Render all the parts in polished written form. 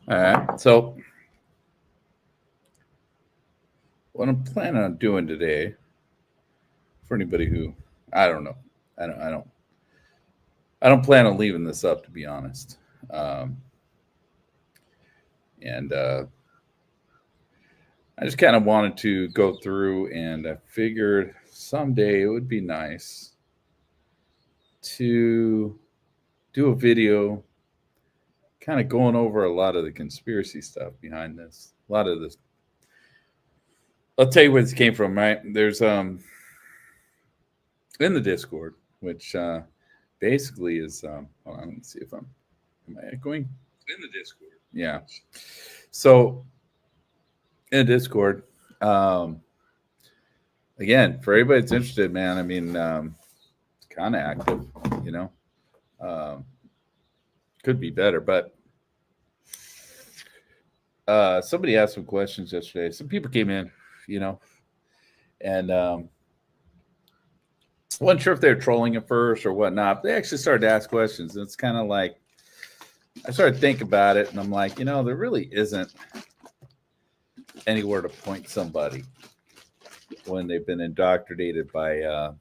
All right. So what I'm planning on doing today, for anybody who I don't know, I don't plan on leaving this up to be honest. Um, and I just kind of wanted to go through, and I figured someday it would be nice to do a video kind of going over a lot of the conspiracy stuff behind this. A lot of this. I'll tell you where this came from, right? There's in the Discord, which basically is hold on, let's see if I'm am I echoing? In the Discord. Yeah. So in Discord, um, again, for everybody that's interested, man, I mean, kind of active, you know, um, could be better, but somebody asked some questions yesterday. Some people came in, you know, and wasn't sure if they were trolling at first or whatnot. But they actually started to ask questions, and it's kind of like I started to think about it, and I'm like, there really isn't anywhere to point somebody when they've been indoctrinated by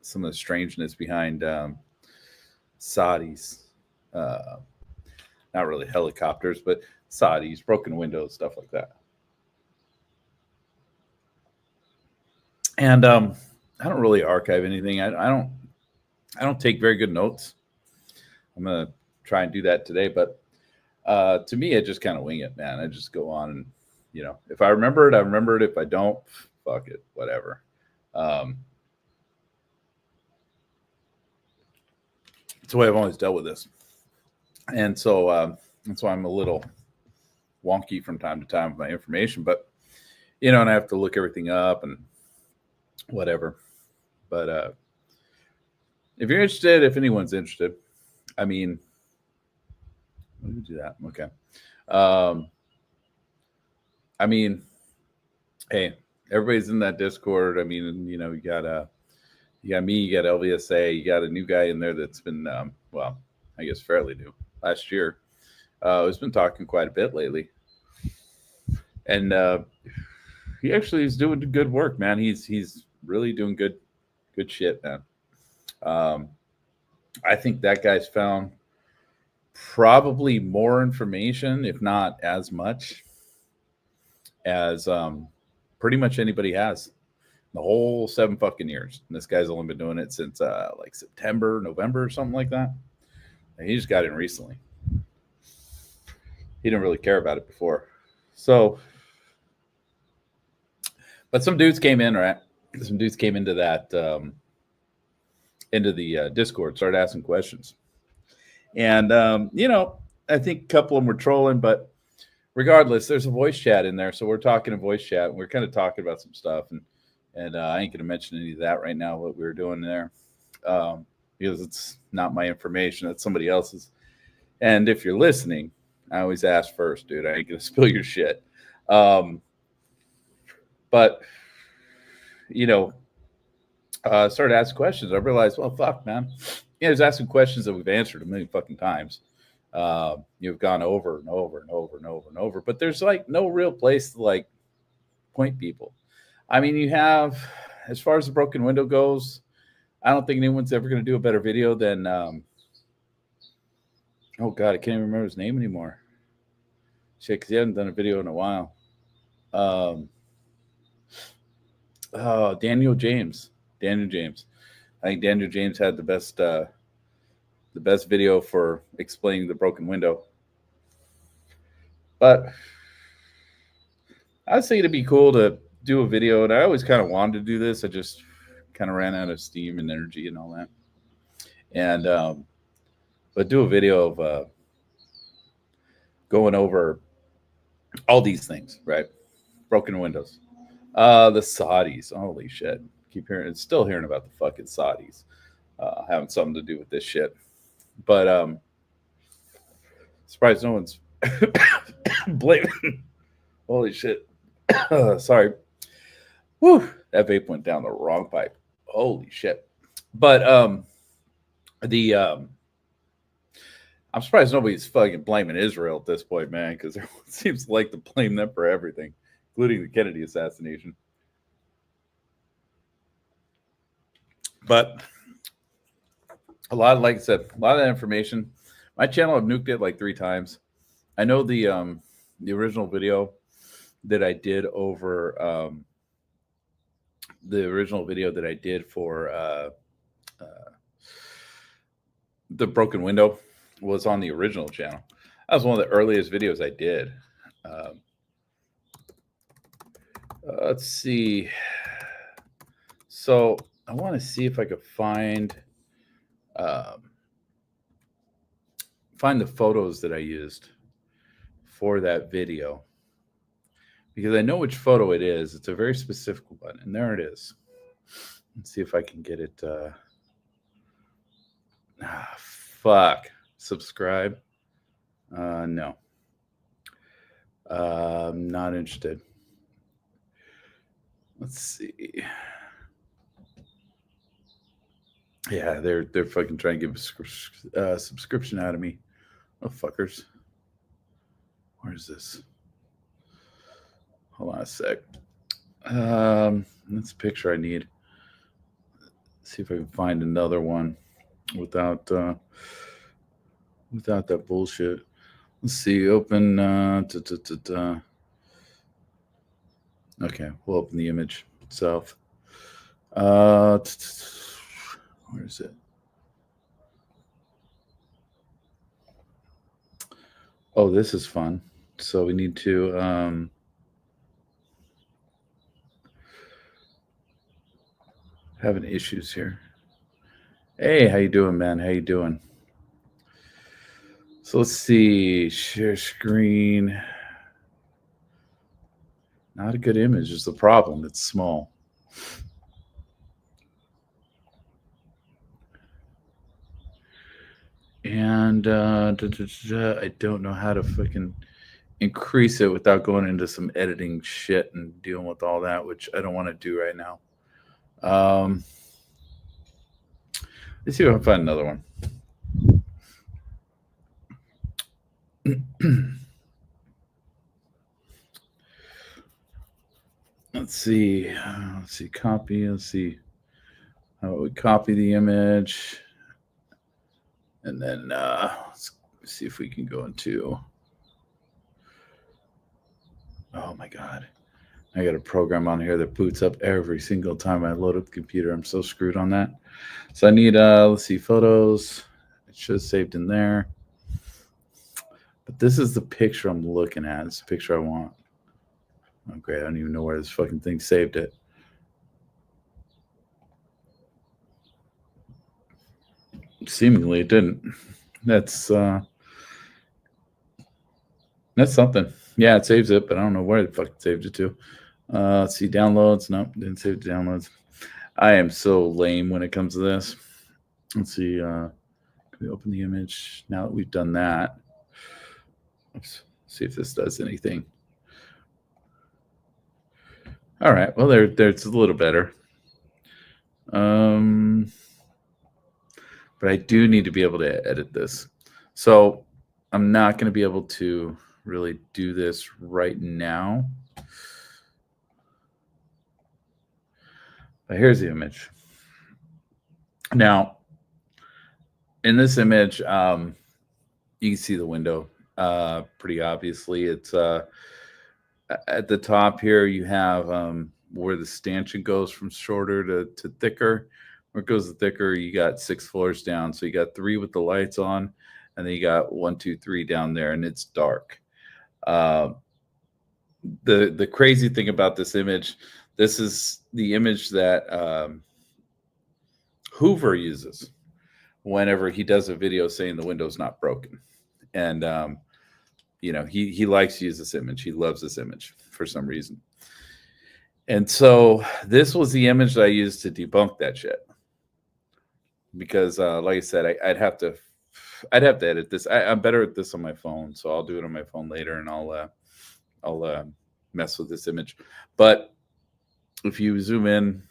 some of the strangeness behind Saudis. Uh, Not really helicopters, but Saudis, broken windows, stuff like that. And I don't really archive anything. I don't take very good notes. I'm gonna try and do that today, but to me, I just kind of wing it, man. I just go on, and if I remember it, I remember it. If I don't, fuck it, whatever. Um, it's the way I've always dealt with this, and so that's why I'm a little wonky from time to time with my information. But and I have to look everything up and whatever. But if you're interested, if anyone's interested, I mean, let me do that. Okay. Um, I mean, hey, everybody's in that Discord. I mean, you got me, you got LVSA, you got a new guy in there that's been, well, I guess fairly new. Last year, who's been talking quite a bit lately, and he actually is doing good work, man. He's really doing good shit, man. Um, I think that guy's found probably more information, if not as much, as pretty much anybody has the whole 7 fucking years. And this guy's only been doing it since like September, November, or something like that. And he just got in recently. He didn't really care about it before. So, but some dudes came in, right? Some dudes came into that, into the Discord, started asking questions. And, I think a couple of them were trolling, but regardless, there's a voice chat in there. So we're talking a voice chat, and we're kind of talking about some stuff. And I ain't going to mention any of that right now, what we were doing there, because it's not my information. That's somebody else's. And if you're listening, I always ask first, dude. I ain't going to spill your shit. But, started asking questions. I realized, well, fuck, man. He's asking questions that we've answered a million fucking times. You've gone over and over and over and over and over. But there's like no real place to like point people. I mean, you have, as far as the broken window goes, I don't think anyone's ever going to do a better video than, oh God, I can't even remember his name anymore. Shit, because he hasn't done a video in a while. Oh, Daniel James. Daniel James. I think Daniel James had the best video for explaining the broken window. But I'd say it'd be cool to do a video, and I always kind of wanted to do this. I just kind of ran out of steam and energy and all that. And but do a video of going over all these things, right? Broken windows, the Saudis. Holy shit! Still hearing about the fucking Saudis having something to do with this shit. But surprised no one's blaming. Holy shit! Sorry. Whew, that vape went down the wrong pipe. Holy shit! But the I'm surprised nobody's fucking blaming Israel at this point, man, because it seems like to blame them for everything, including the Kennedy assassination. But a lot, like I said, a lot of that information. My channel, I've nuked it like 3 times. I know the original video that I did over the original video that I did for the broken window was on the original channel. That was one of the earliest videos I did. Let's see. So I want to see if I could find the photos that I used for that video, because I know which photo it is. It's a very specific one, and there it is. Let's see if I can get it. Fuck. Subscribe. No. I'm not interested. Let's see. Yeah, they're fucking trying to give a subscription out of me. Oh, fuckers. Where's this? Hold on a sec. That's a picture I need. Let's see if I can find another one without that bullshit. Let's see. Open. Okay, we'll open the image itself. Where is it? Oh, this is fun. So we need to having issues here. Hey, how you doing, man? How you doing? So let's see. Share screen. Not a good image is the problem. It's small. And I don't know how to fucking increase it without going into some editing shit and dealing with all that, which I don't want to do right now. Let's see if I can find another one. Let's see. Copy. Let's see how we copy the image. And then let's see if we can go into. Oh my God. I got a program on here that boots up every single time I load up the computer. I'm so screwed on that. So I need, let's see, photos. It should have saved in there. But this is the picture I'm looking at. It's the picture I want. Oh, great. I don't even know where this fucking thing saved it. Seemingly it didn't. That's something. Yeah, it saves it, but I don't know where the fuck it saved it to. Let's see, downloads. Nope, didn't save it to downloads. I am so lame when it comes to this. Let's see. Can we open the image now that we've done that? Oops. See if this does anything. All right. Well, there's a little better. But I do need to be able to edit this. So I'm not going to be able to really do this right now. But here's the image. Now, in this image, you can see the window pretty obviously. It's at the top here, you have where the stanchion goes from shorter to thicker. Where it goes to thicker, you got 6 floors down. So you got 3 with the lights on, and then you got 1, 2, 3 down there, and it's dark. The crazy thing about this image, this is the image that Hoover uses whenever he does a video saying the window's not broken. And he likes to use this image. He loves this image for some reason. And so this was the image that I used to debunk that shit. Because like I said, I'd have to edit this. I'm better at this on my phone, so I'll do it on my phone later, and I'll mess with this image. But if you zoom in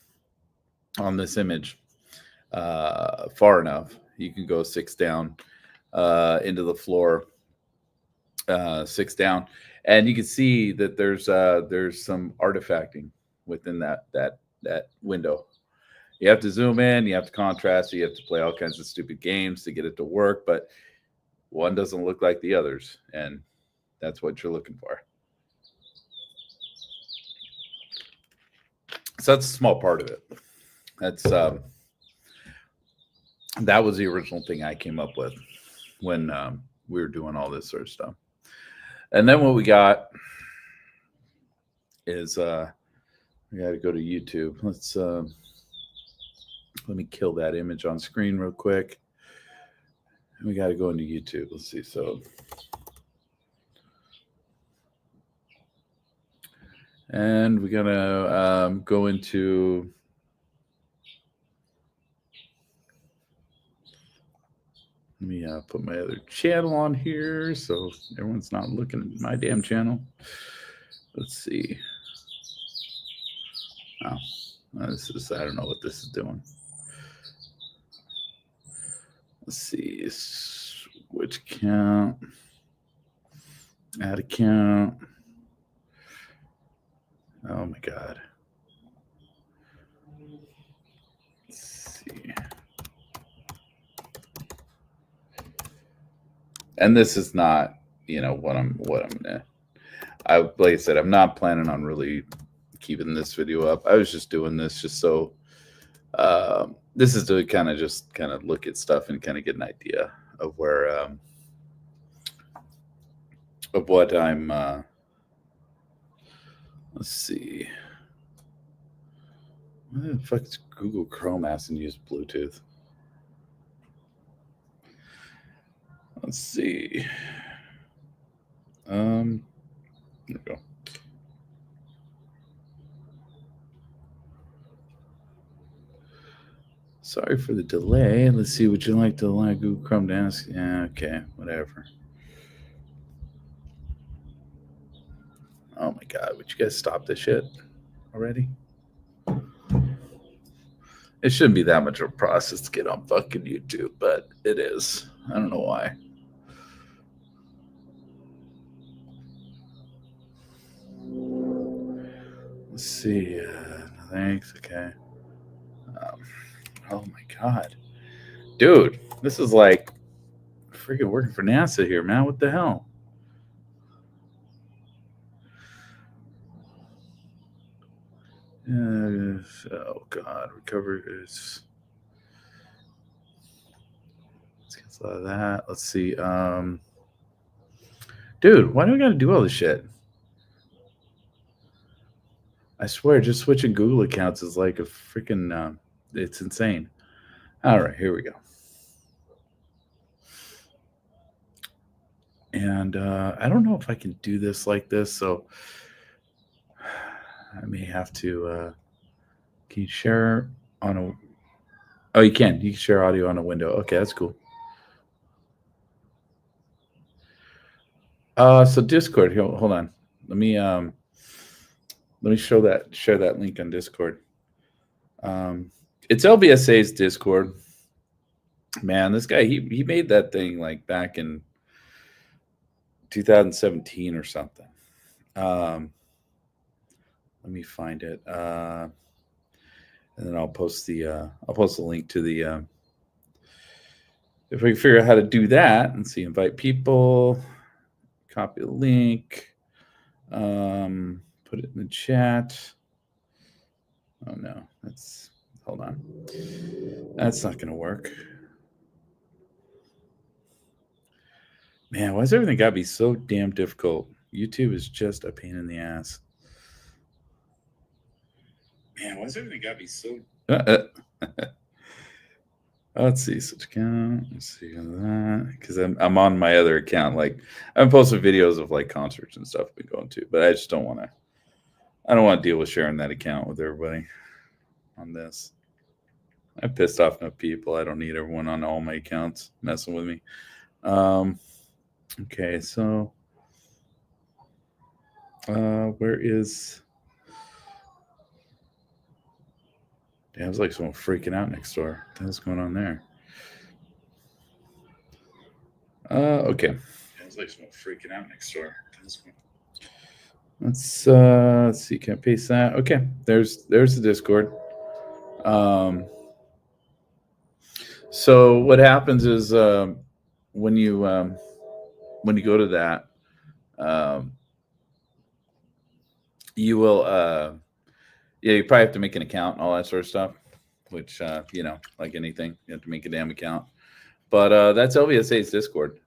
on this image far enough, you can go 6 down. into the floor, 6 down, and you can see that there's some artifacting within that window. You have to zoom in, you have to contrast, you have to play all kinds of stupid games to get it to work, but one doesn't look like the others, and that's what you're looking for. So that's a small part of it. That's that was the original thing I came up with when we were doing all this sort of stuff. And then what we got is we got to go to YouTube. Let's let me kill that image on screen real quick. We got to go into YouTube. Let's see. So, and we're gonna go into. Let me put my other channel on here so everyone's not looking at my damn channel. Let's see. Oh, this is, I don't know what this is doing. Let's see. Switch account. Add account. Oh my God. Let's see. And this is not, what I'm gonna. Like I said, I'm not planning on really keeping this video up. I was just doing this just so. This is to kind of look at stuff and kind of get an idea of where of what I'm. Let's see. Why the fuck is Google Chrome asking to use Bluetooth? Let's see. There we go. Sorry for the delay. Let's see. Would you like to allow Google Chrome to ask? Yeah, okay, whatever. Oh my God, would you guys stop this shit already? It shouldn't be that much of a process to get on fucking YouTube, but it is. I don't know why. Let's see. Thanks. Okay. Oh my God. Dude, this is like freaking working for NASA here, man. What the hell? Oh God, recover is. Let's cancel out of that. Let's see. Dude, why do we gotta do all this shit? I swear, just switching Google accounts is like a freaking. It's insane. All right, here we go. And I don't know if I can do this like this, so I may have to. Can you share on a? Oh, you can. You can share audio on a window. Okay, that's cool. So Discord. Here, hold on. Let me share that link on Discord. It's LBSA's Discord. Man, this guy he made that thing like back in 2017 or something. Let me find it. And then I'll post the link to the if we can figure out how to do that and see, invite people, copy the link, put it in the chat. Oh no, hold on. That's not gonna work. Man, why does everything gotta be so damn difficult? YouTube is just a pain in the ass. Man, why does everything gotta be so let's see, switch account. Let's see that because I'm on my other account. Like I'm posting videos of like concerts and stuff I've been going to, but I just don't want to. I don't want to deal with sharing that account with everybody on this. I pissed off enough people. I don't need everyone on all my accounts messing with me. Okay, so where is? Damn, it's like someone freaking out next door. What's going on there? Okay. Sounds like someone freaking out next door. Let's see. Can I paste that? Okay. There's the Discord. So what happens is when you go to that, you will you probably have to make an account and all that sort of stuff, which like anything, you have to make a damn account. But that's LVSA's Discord.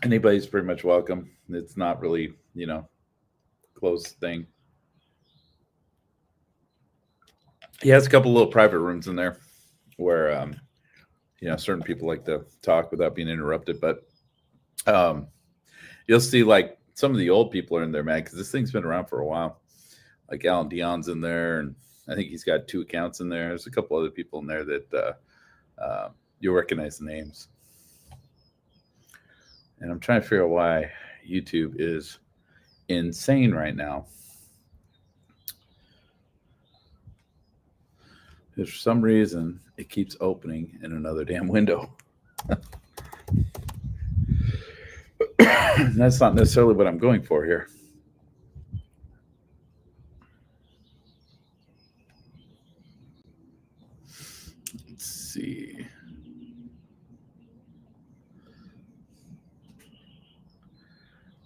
Anybody's pretty much welcome. It's not really, closed thing. He has a couple little private rooms in there where certain people like to talk without being interrupted. But you'll see like some of the old people are in there, man, because this thing's been around for a while. Like Alan Dion's in there, and I think he's got 2 accounts in there. There's a couple other people in there that you'll recognize the names. And I'm trying to figure out why YouTube is insane right now. Because for some reason, it keeps opening in another damn window. That's not necessarily what I'm going for here. Let's see.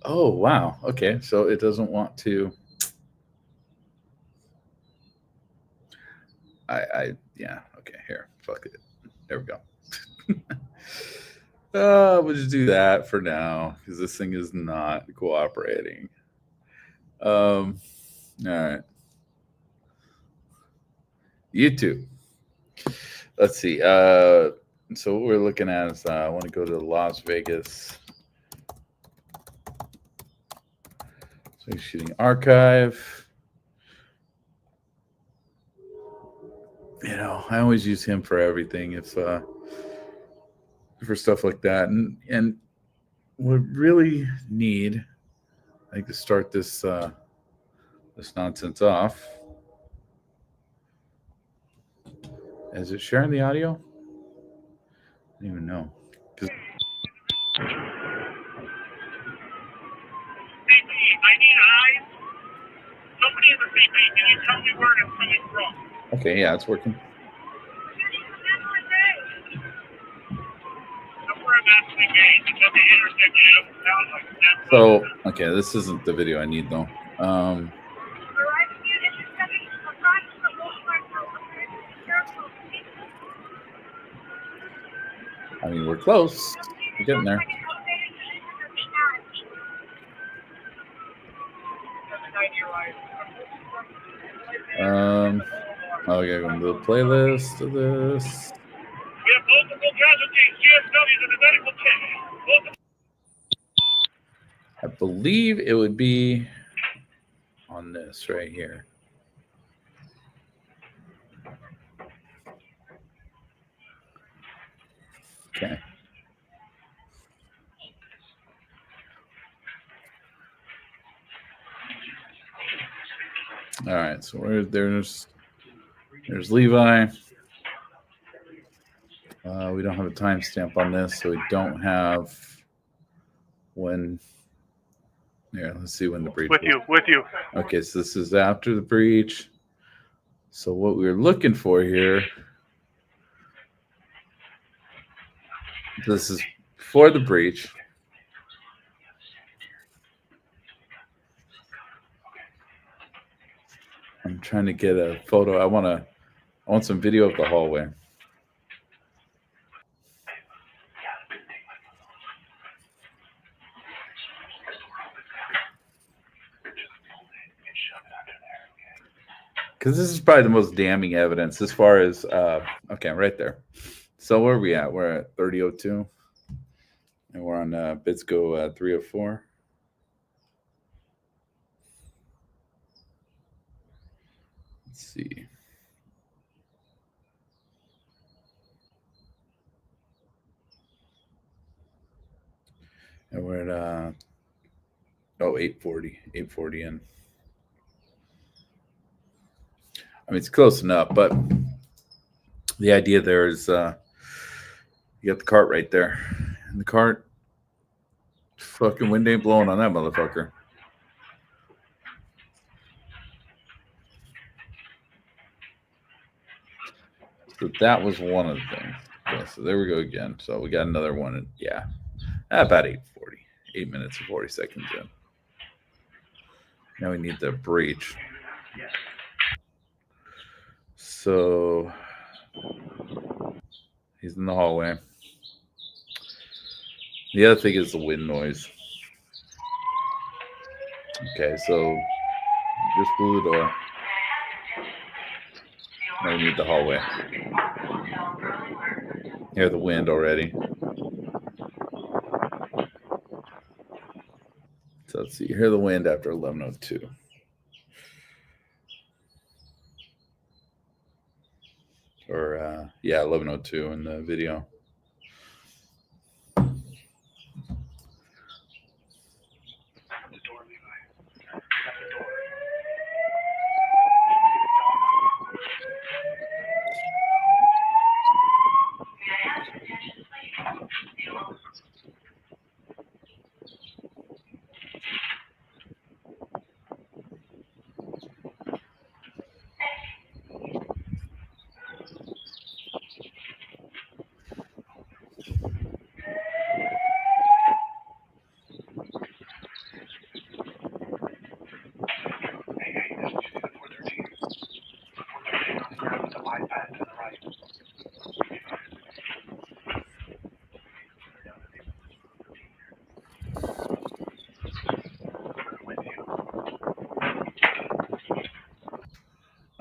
Oh, wow. Okay, so it doesn't want to. Yeah, okay, here. Fuck it. There we go. We'll just do that for now because this thing is not cooperating. All right. YouTube. Let's see. So what we're looking at is I want to go to Las Vegas. So shooting archive. I always use him for everything. If for stuff like that, and we really need, to start this this nonsense off. Is it sharing the audio? I don't even know. I need eyes. Somebody in the same page. Can you tell me where it's coming from? Okay, yeah, it's working. So, okay, this isn't the video I need though. I mean, we're close. We're getting there. Okay, I'm going to the playlist of this. We have multiple casualties, GSWs in the medical tent. I believe it would be on this right here. Okay. All right, so there's Levi. We don't have a timestamp on this, so we don't have when. Yeah, let's see when the breach. With you. Okay, so this is after the breach. So what we're looking for here. This is before the breach. I'm trying to get a photo. I want some video of the hallway. Because this is probably the most damning evidence as far as okay, right there. So where are we at? We're at 3002, and we're on BitSco 304. Let's see. And we're at 840 in. I mean, it's close enough, but the idea there is You got the cart right there. And the cart, fucking wind ain't blowing on that motherfucker. So that was one of the things. Okay, so there we go again. So we got another one. Yeah, about 8:40, 8 minutes and 40 seconds in. Now we need the breach. So he's in the hallway. The other thing is the wind noise. Okay, so just blew the door. Now we need the hallway. Hear the wind already. So let's see. Hear the wind after 11:02. Or yeah, 11:02 in the video.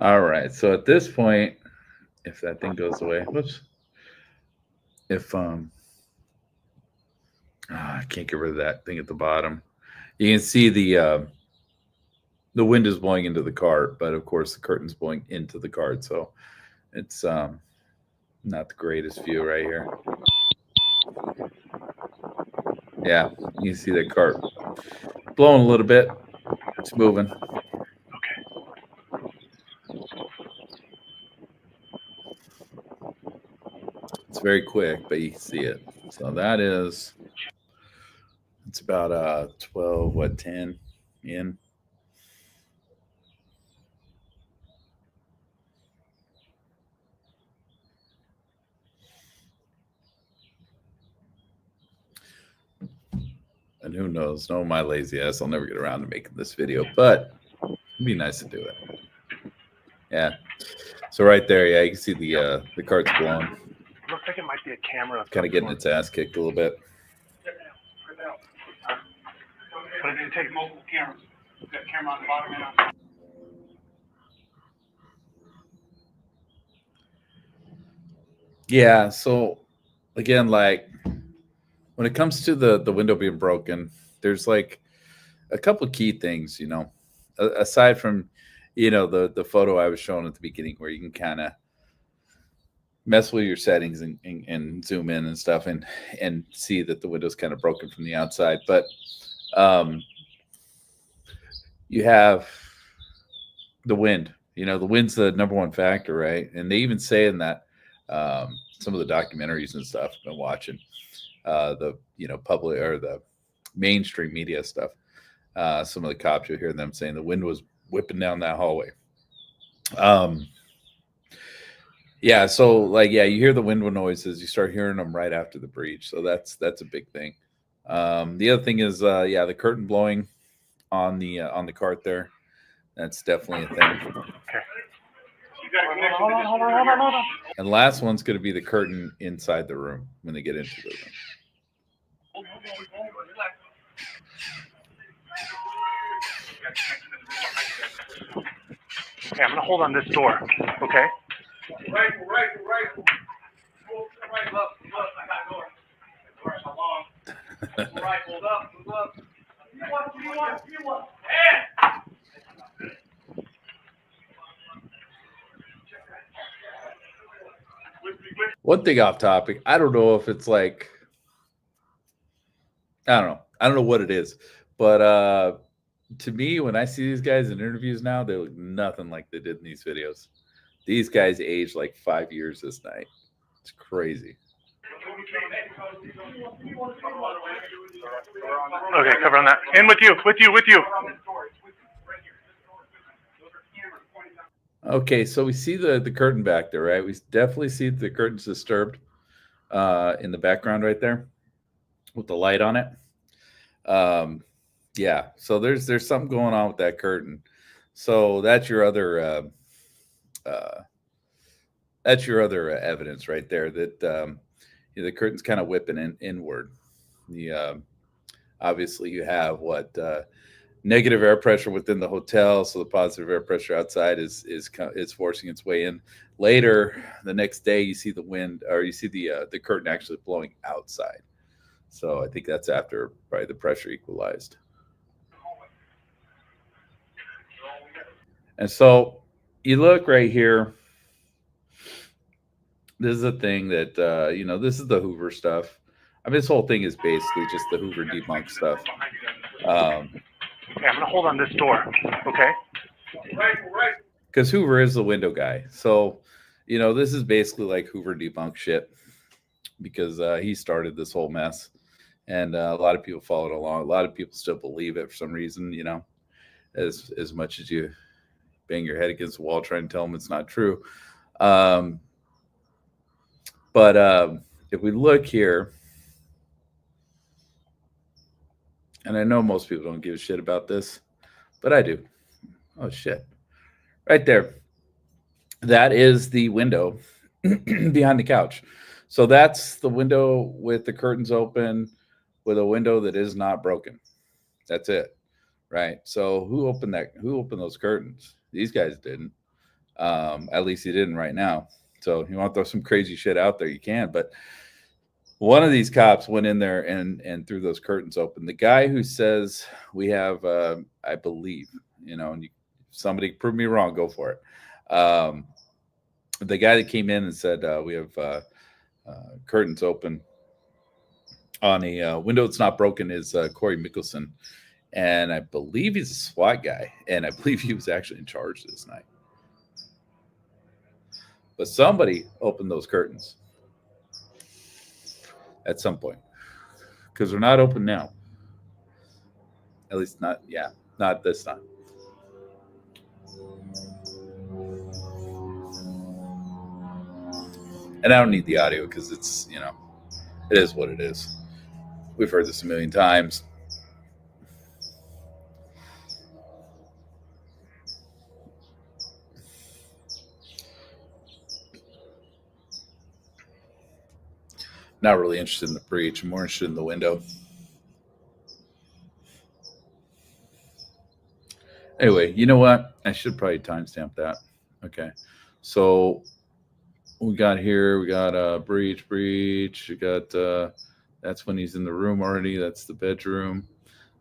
All right. So at this point, if that thing goes away, whoops. If I can't get rid of that thing at the bottom. You can see the wind is blowing into the cart, but of course the curtain's blowing into the cart, so it's not the greatest view right here. Yeah, you can see that cart blowing a little bit. It's moving. It's very quick, but you can see it. So that is, it's about 12, 10 in. And who knows? No, my lazy ass, I'll never get around to making this video, but it'd be nice to do it. Yeah. So right there, yeah, you can see the cart's blowing. Looks like it might be a camera. Kind of getting its ass kicked a little bit. But it didn't take multiple cameras. Got a camera on the bottom and on. Yeah, so again, like when it comes to the window being broken, there's like a couple of key things, aside from, the photo I was showing at the beginning where you can kind of mess with your settings and zoom in and stuff and see that the window's kind of broken from the outside. But you have the wind, the wind's the number one factor, right? And they even say in that some of the documentaries and stuff I've been watching, the public or the mainstream media stuff, some of the cops, you'll hear them saying the wind was whipping down that hallway. Yeah, so like, yeah, you hear the window noises, you start hearing them right after the breach, so that's a big thing. The other thing is the curtain blowing on the cart there. That's definitely a thing. Okay. Hold on. And last one's going to be the curtain inside the room when they get into the room. Okay, I'm gonna hold on this door. Okay. Right. Look, I got door. Door's so long. Right, hold up. What do you want? Hey! One thing off topic, I don't know if it's like, I don't know what it is, but to me, when I see these guys in interviews now, they look nothing like they did in these videos. These guys aged like 5 years this night. It's crazy. Okay, cover on that. In with you. Okay, so we see the curtain back there, right? We definitely see the curtain's disturbed in the background right there with the light on it. Yeah, so there's something going on with that curtain. So that's your other evidence right there that the curtain's kind of whipping inward. The obviously you have negative air pressure within the hotel, so the positive air pressure outside is forcing its way in. Later the next day, you see the wind, or you see the curtain actually blowing outside. So I think that's after probably the pressure equalized. And so you look right here. This is a thing that this is the Hoover stuff. I mean, this whole thing is basically just the Hoover debunk stuff. Okay, I'm gonna hold on this door. Okay. Because Hoover is the window guy, so this is basically like Hoover debunk shit, because he started this whole mess, and a lot of people followed along. A lot of people still believe it for some reason. As much as you bang your head against the wall trying to tell them it's not true. But if we look here, and I know most people don't give a shit about this, but I do. Oh, shit. Right there. That is the window behind the couch. So that's the window with the curtains open, with a window that is not broken. That's it. Right. So who opened those curtains? These guys didn't. At least he didn't right now. So you want to throw some crazy shit out there, you can. But one of these cops went in there and threw those curtains open. The guy who says we have, I believe, and somebody prove me wrong, go for it. The guy that came in and said we have curtains open on a window that's not broken is Corey Mickelson. And I believe he's a SWAT guy. And I believe he was actually in charge this night. But somebody opened those curtains at some point, because they're not open now. At least not this time. And I don't need the audio because it's, it is what it is. We've heard this a million times. Not really interested in the breach. I'm more interested in the window. Anyway, you know what? I should probably timestamp that. Okay. So we got breach. We got that's when he's in the room already. That's the bedroom.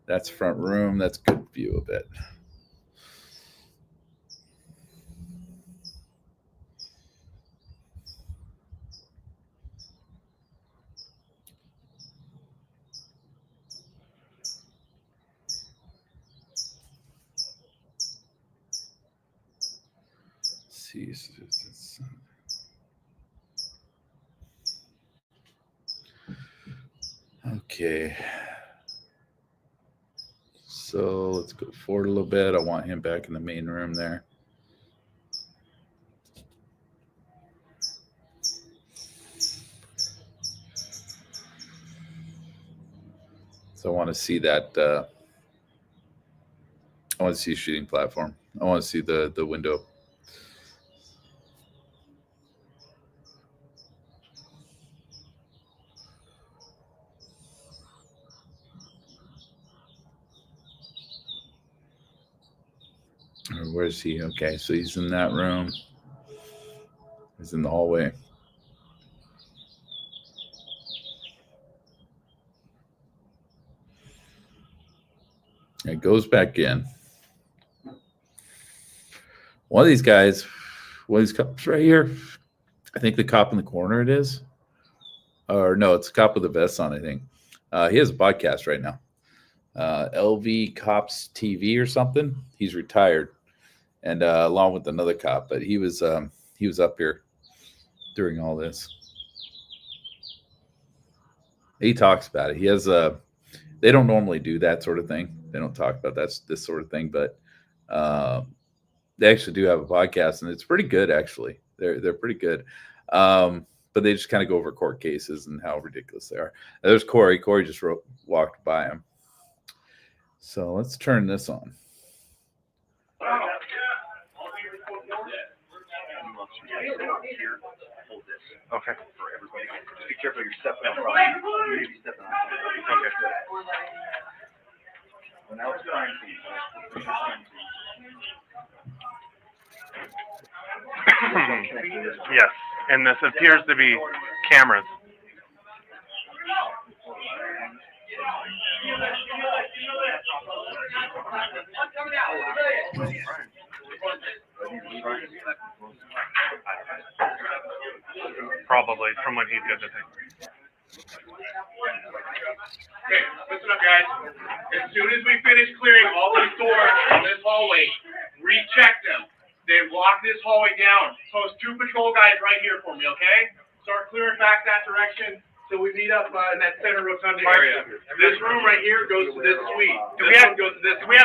That's front room. That's good view of it. See. Okay. So let's go forward a little bit. I want him back in the main room there. So I want to see that. I want to see a shooting platform. I want to see the window. Where is he? Okay, so he's in that room. He's in the hallway. It goes back in. One of these guys, one of these cops right here. I think the cop in the corner it is. Or no, it's a cop with a vest on, I think. He has a podcast right now. LV Cops TV or something. He's retired. And along with another cop, but he was up here during all this. He talks about it. He has a. They don't normally do that sort of thing. They don't talk about this sort of thing, but they actually do have a podcast, and it's pretty good. Actually, they're pretty good. But they just kind of go over court cases and how ridiculous they are. There's Corey. Corey just walked by him. So let's turn this on. Okay. Just be careful you're stepping on something. You need to be stepping on something. Okay. Well, now it's crime scene. Yes, and this appears to be cameras. Probably from when he did the thing. Okay, listen up, guys. As soon as we finish clearing all these doors in this hallway, recheck them. They've locked this hallway down. Post 2 patrol guys right here for me, okay? Start clearing back that direction till we meet up in that center rotunda area. This room right here goes to this suite. Do we have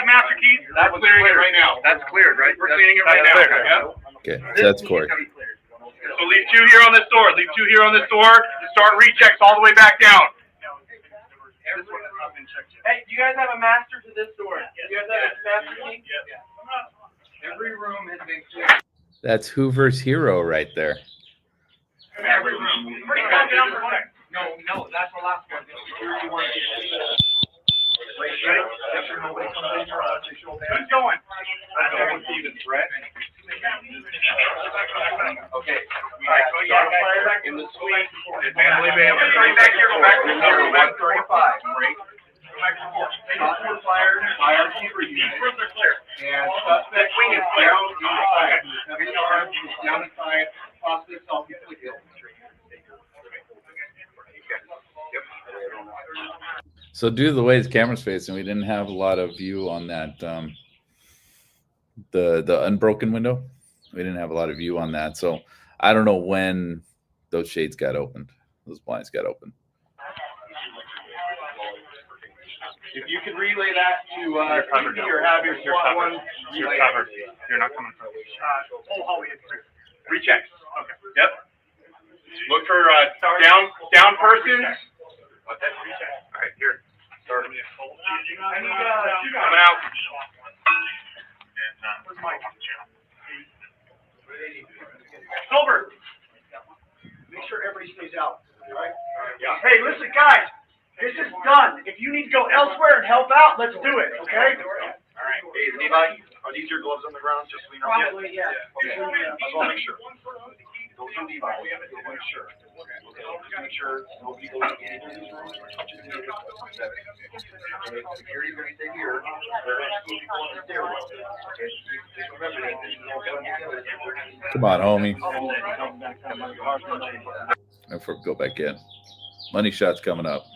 master keys? We're clearing it right now. That's cleared, right? We're cleaning it right now. Yep. Okay, so that's Corey. So leave 2 here on this door. Leave 2 here on this door. Start rechecks all the way back down. Hey, do you guys have a master to this door? Do you guys have a master key? Every room has been cleared. That's Hoover's hero right there. Every room. No, that's the last one. Security one. Who's going? Okay. In the suite. Back here, go back to number 135. Break. Shots were fired. Fire keeper unit. And suspect wing is down inside. Heavy arm is down inside. Possibly self-inflicted kill. So due to the way the camera's facing, we didn't have a lot of view on that the unbroken window. We didn't have a lot of view on that. So I don't know when those shades got opened, those blinds got opened. If you could relay that to You're covered Stevie now. or have your You're SWAT covered. one. You're relay covered. it. You're not coming from. Whole hallway is clear. Rechecks. Okay. Yep. Look for down persons. All right, here. Start. I need coming out. Where's Mike? Silver. Make sure everybody stays out. All right? Yeah. Hey, listen, guys. This is done. If you need to go elsewhere and help out, let's do it, okay? All right. Hey, Levi, are these your gloves on the ground? Just so we know. Probably, yeah. Okay. I just want to make sure. Those are Levi. We'll make sure. Okay. Just make sure nobody goes in any of these rooms or touches any of this stuff. Okay. Security's gonna stay here. They're gonna keep people on the stairwell. Okay. Just remember that there's no gun together. Come on, homie. Go back in. Money shot's coming up.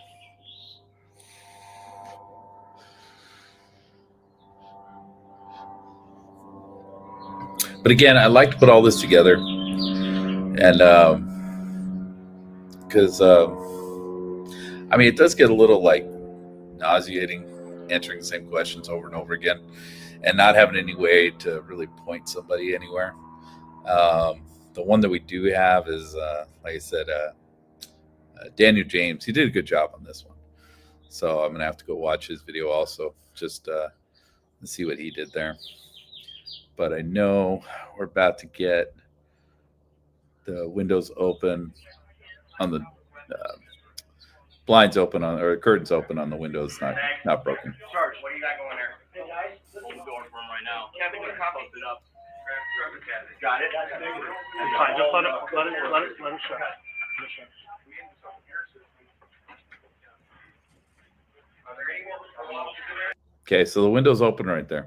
But again, I like to put all this together, and because I mean, it does get a little like nauseating answering the same questions over and over again, and not having any way to really point somebody anywhere. The one that we do have is, like I said, Daniel James. He did a good job on this one, so I'm gonna have to go watch his video also, just to see what he did there. But I know we're about to get the windows open on the blinds open on, or curtains open on the windows, not broken. Sarge, what do you got going there? Hey, guys. I'm going for him right now. Kevin, you post it up. Got it? It's fine. Just let it shut. Okay, so the window's open right there.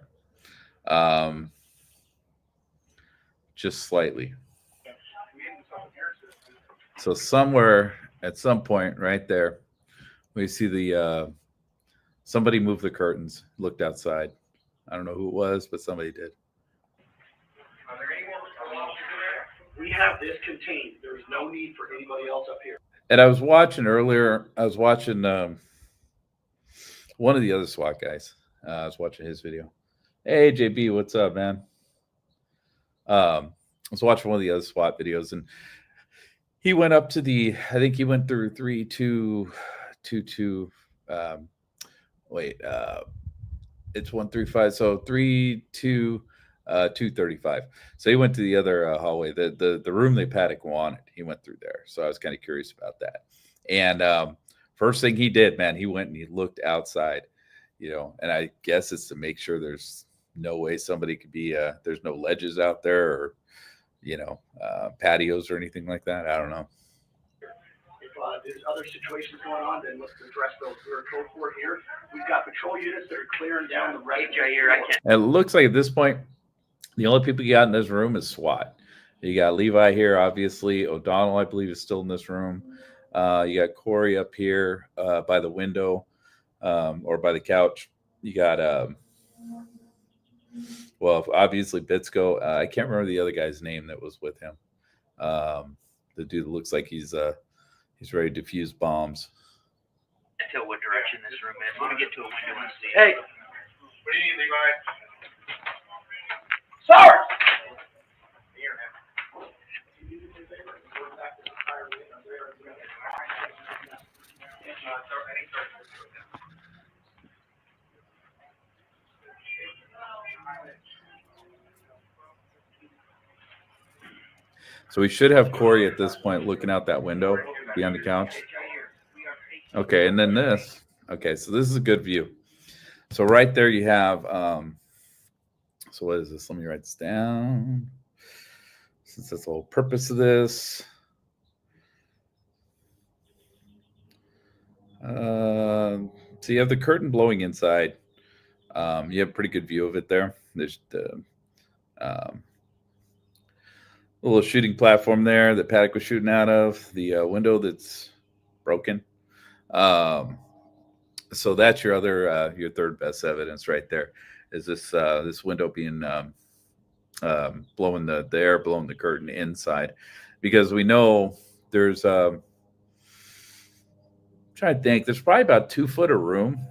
Just slightly. So somewhere at some point right there, we see the somebody moved the curtains, looked outside. I don't know who it was, but somebody did. We have this contained. There is no need for anybody else up here. And I was watching earlier. I was watching one of the other SWAT guys. I was watching his video. Hey JB, what's up, man? I was watching one of the other SWAT videos, and he went up to the. I think he went through 3, 2, 2, 2. It's 1, 3, 5. So 3, 2, 235. So he went to the other hallway, the room that Paddock wanted. He went through there. So I was kind of curious about that. And first thing he did, man, he went and he looked outside, and I guess it's to make sure there's no way somebody could be, there's no ledges out there or, patios or anything like that. I don't know. If there's other situations going on, then let's address those. We're code 4 here. We've got patrol units that are clearing down the right here. And it looks like at this point, the only people you got in this room is SWAT. You got Levi here, obviously. O'Donnell, I believe, is still in this room. You got Corey up here by the window or by the couch. You got, obviously Bitsko. I can't remember the other guy's name that was with him. The dude that looks like he's ready to defuse bombs. Tell what direction this room is. Let me get to a window and see. Hey, What do you need, Levi? Sarge! So we should have Corey at this point looking out that window behind the couch. Okay, and then this. Okay, so this is a good view. So right there you have, so what is this? Let me write this down. Since that's the whole purpose of this. So you have the curtain blowing inside. You have a pretty good view of it there. There's the little shooting platform there that Paddock was shooting out of, the window that's broken. So that's your other, your third best evidence right there. Is this this window being blowing the air, blowing the curtain inside, because we know there's trying to think, there's probably about 2 foot of room,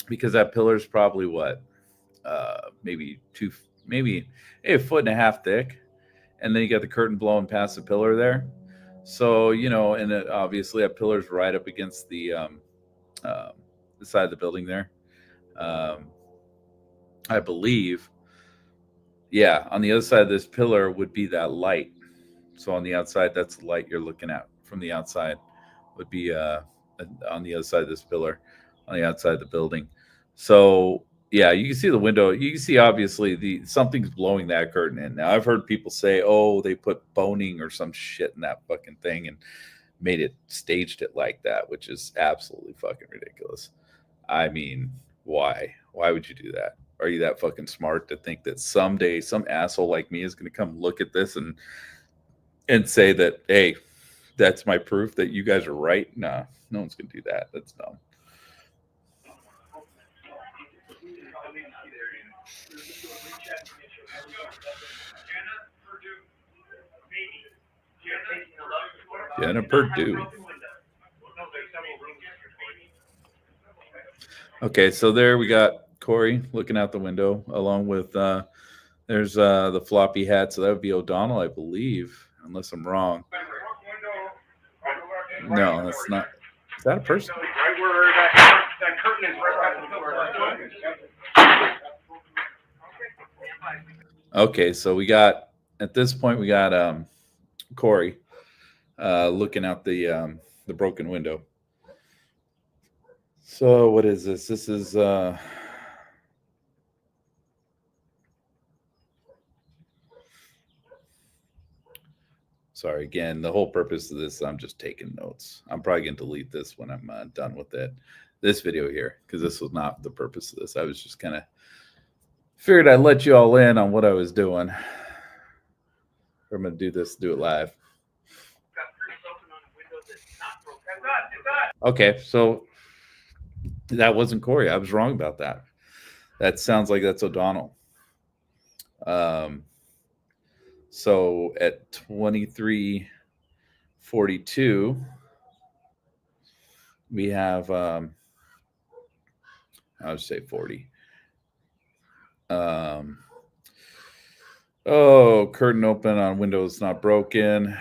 because that pillar is probably what, maybe a foot and a half thick. And then you got the curtain blowing past the pillar there. So, and obviously that pillar's right up against the side of the building there. I believe, on the other side of this pillar would be that light. So on the outside, that's the light you're looking at from the outside, would be on the other side of this pillar, on the outside of the building. So yeah, you can see the window. You can see obviously something's blowing that curtain in. Now I've heard people say, "Oh, they put boning or some shit in that fucking thing and staged it like that," which is absolutely fucking ridiculous. I mean, why? Why would you do that? Are you that fucking smart to think that someday some asshole like me is going to come look at this and say that, hey, that's my proof that you guys are right? Nah, no one's going to do that. That's dumb. Jenna Purdue. Okay, so there we got Corey looking out the window, along with there's the floppy hat, so that would be O'Donnell, I believe, unless I'm wrong. No, that's not. Is that a person? Right where that curtain is, right past the door. Okay, so we got, at this point, we got Corey looking out the broken window. So what is this? This is sorry, again, the whole purpose of this, I'm just taking notes. I'm probably going to delete this when I'm done with this video here, because this was not the purpose of this. I was just kind of figured I'd let you all in on what I was doing. I'm going to do this, do it live. Okay, so that wasn't Corey. I was wrong about that. That sounds like that's O'Donnell. So at 23 42, we have, I'll just say 40. Curtain open on windows not broken.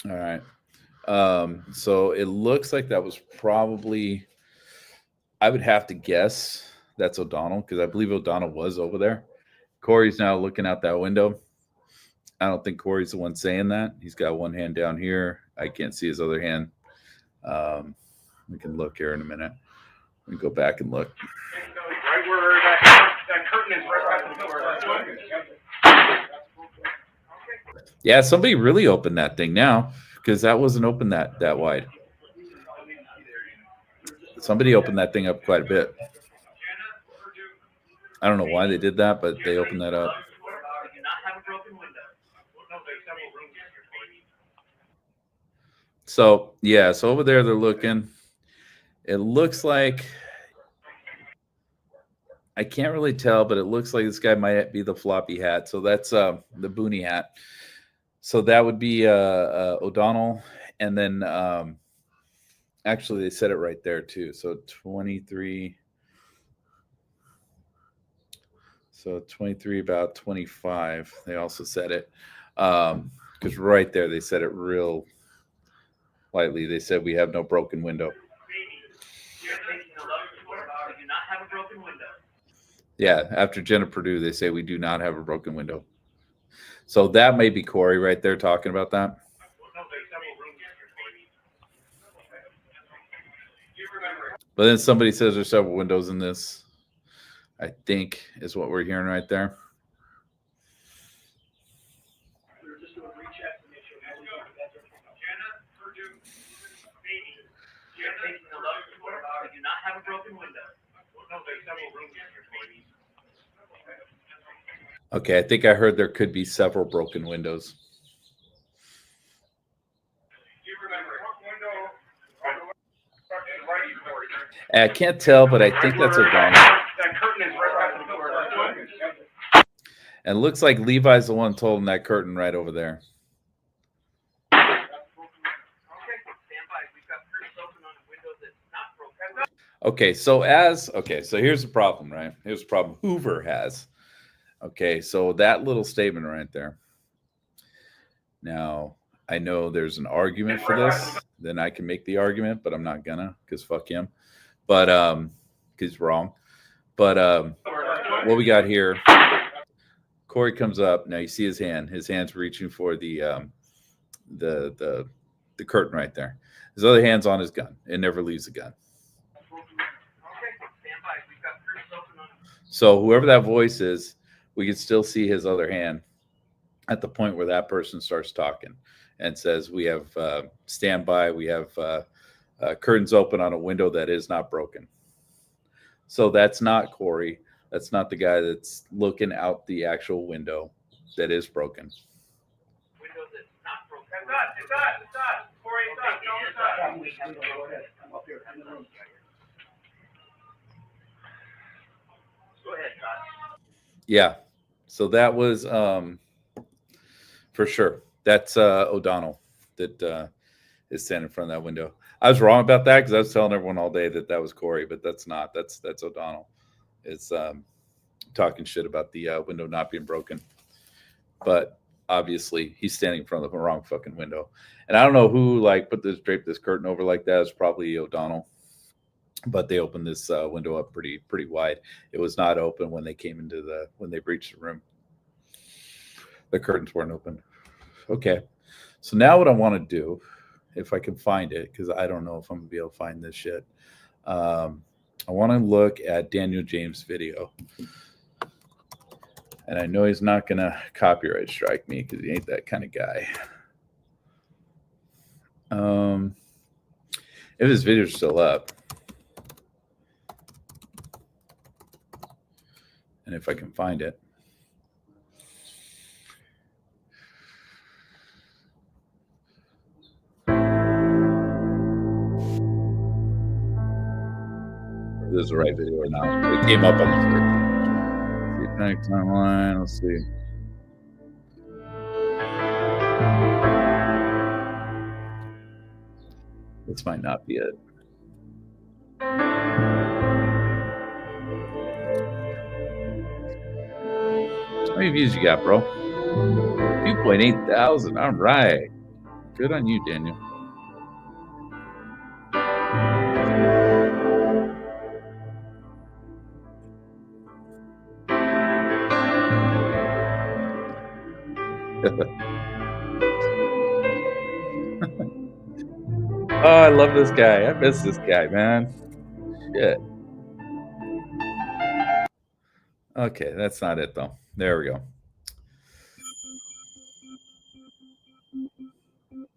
All right. So it looks like that was probably, I would have to guess that's O'Donnell, because I believe O'Donnell was over there. Corey's now looking out that window. I don't think Corey's the one saying that. He's got one hand down here. I can't see his other hand. We can look here in a minute. We go back and look. Right where that curtain is, right by the door. Yeah, somebody really opened that thing now, because that wasn't open that wide. Somebody opened that thing up quite a bit. I don't know why they did that, but they opened that up. Do not have a broken window. So, yeah, so over there they're looking. It looks like, I can't really tell, but it looks like this guy might be the floppy hat. So that's the boonie hat. So that would be O'Donnell. And then actually they said it right there too. So 23. So 23, about 25. They also said it. Because right there they said it real lightly. They said we have no broken window. Do not have a broken window. Yeah, after Jenna Purdue, they say we do not have a broken window. So that may be Corey right there talking about that. But then somebody says there's several windows in this, I think, is what we're hearing right there. We were just doing rechecks to make sure. Do not have a broken window. Okay, I think I heard there could be several broken windows. I can't tell, but I think that's O'Donnell. That curtain is right by the door. And it looks like Levi's the one holding that curtain right over there. Okay, so here's the problem, right? Here's the problem Hoover has. Okay, so that little statement right there. Now, I know there's an argument for this. Then I can make the argument, but I'm not gonna, because fuck him. But because he's wrong. But what we got here, Corey comes up. Now you see his hand. His hand's reaching for the curtain right there. His other hand's on his gun. It never leaves the gun. So whoever that voice is, we can still see his other hand at the point where that person starts talking and says, we have standby, we have curtains open on a window that is not broken. So that's not Corey. That's not the guy that's looking out the actual window that is broken. Window that's not broken. It's us. Corey, it's us. Go ahead, come up here, come in the room. Go ahead, Todd. Yeah. So that was for sure. That's O'Donnell that is standing in front of that window. I was wrong about that because I was telling everyone all day that was Corey, but that's not. That's O'Donnell. It's talking shit about the window not being broken. But obviously he's standing in front of the wrong fucking window. And I don't know who draped this curtain over like that. It's probably O'Donnell. But they opened this window up pretty wide. It was not open when they came when they breached the room. The curtains weren't open. Okay. So now what I want to do, if I can find it, because I don't know if I'm gonna be able to find this shit. I want to look at Daniel James' video. And I know he's not gonna copyright strike me because he ain't that kind of guy. If his video's still up. And if I can find it. If this is the right video or not. It came up on the screen. Next timeline. Let's see. This might not be it. How many views you got, bro? 2.8 thousand. All right. Good on you, Daniel. Oh, I love this guy. I miss this guy, man. Shit. Okay, that's not it, though. There we go.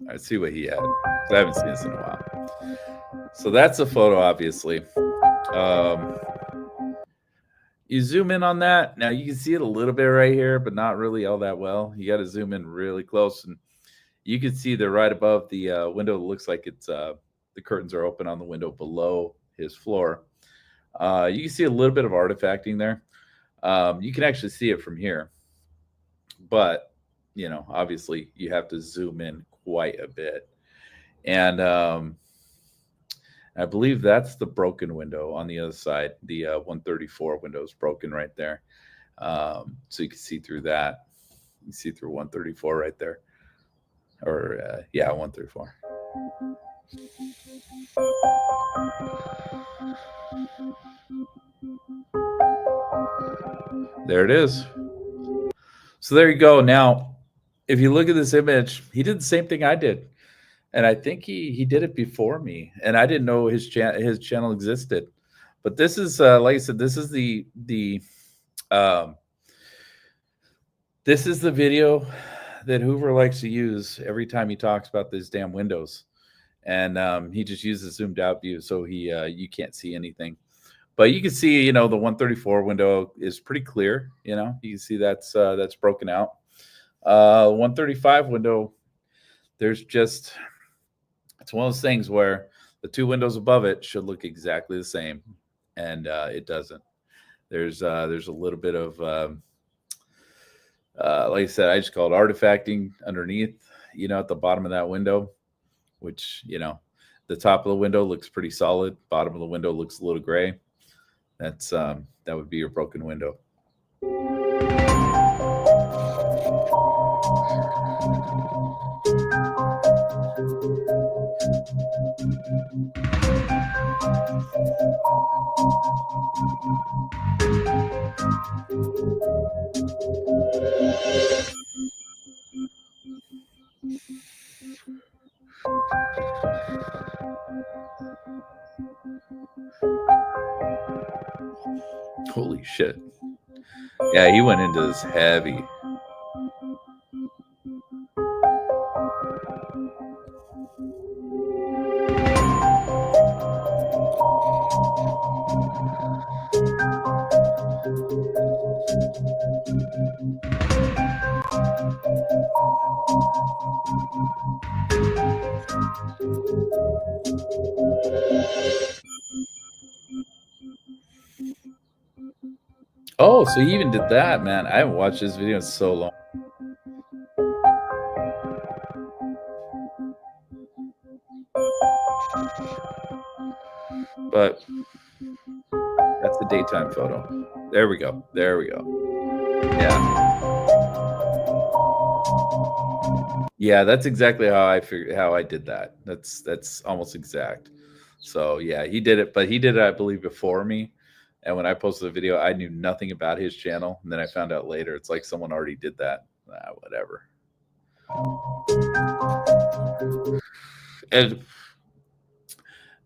Let's see what he had. I haven't seen this in a while. So that's a photo, obviously. You zoom in on that. Now, you can see it a little bit right here, but not really all that well. You got to zoom in really close, and you can see they're right above the window. It looks like it's the curtains are open on the window below his floor. You can see a little bit of artifacting there. You can actually see it from here, but you know, obviously, you have to zoom in quite a bit. And I believe that's the broken window on the other side. The 134 window is broken right there. So you can see through that. You can see through 134 right there. Or, yeah, 134. There it is. So there you go. Now, if you look at this image, he did the same thing I did. And I think he did it before me. And I didn't know his channel existed. But this is, like I said, this is the video that Hoover likes to use every time he talks about these damn windows. And he just uses zoomed out view, so you can't see anything. But you can see, you know, the 134 window is pretty clear. You know, you can see that's broken out. 135 window, there's just, it's one of those things where the two windows above it should look exactly the same, and it doesn't. There's a little bit of, like I said, I just call it artifacting underneath, you know, at the bottom of that window, which, you know, the top of the window looks pretty solid. Bottom of the window looks a little gray. That's that would be your broken window. Holy shit. Yeah, he went into this heavy. Oh, so he even did that, man. I haven't watched this video in so long. But that's the daytime photo. There we go. There we go. Yeah. Yeah, that's exactly how I figured, how I did that. That's almost exact. So yeah, he did it, but he did it, I believe, before me. And when I posted the video, I knew nothing about his channel. And then I found out later, it's like someone already did that. Whatever. And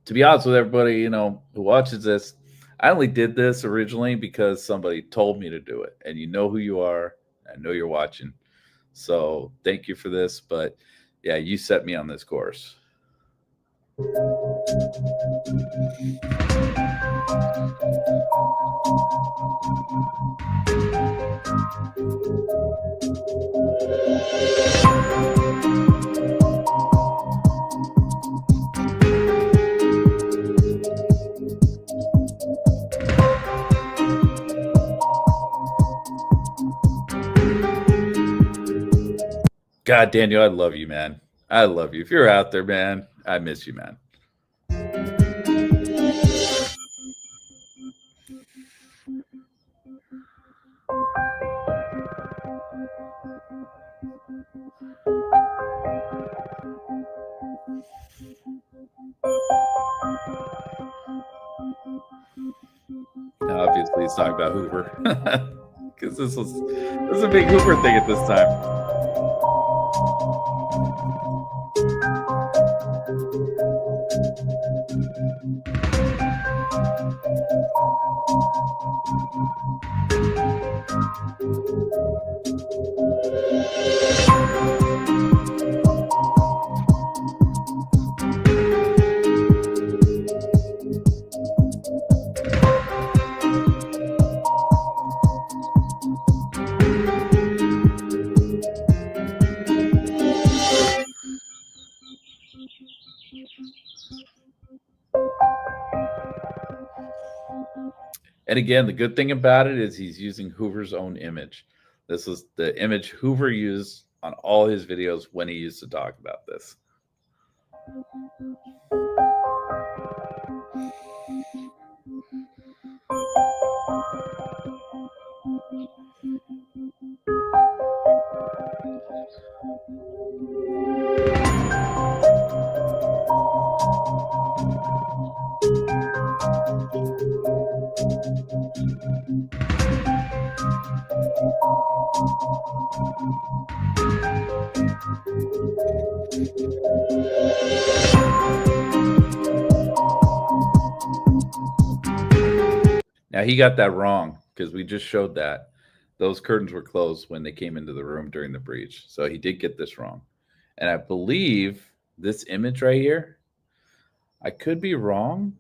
to be honest with everybody, you know, who watches this, I only did this originally because somebody told me to do it. And you know who you are. I know you're watching. So thank you for this. But yeah, you set me on this course. God, Daniel, I love you, man. I love you. If you're out there, man, I miss you, man. Now, obviously, he's talking about Hoover because this is a big Hoover thing at this time. And again, the good thing about it is he's using Hoover's own image. This is the image Hoover used on all his videos when he used to talk about this. Now, he got that wrong because we just showed that those curtains were closed when they came into the room during the breach. So he did get this wrong. And I believe this image right here, I could be wrong,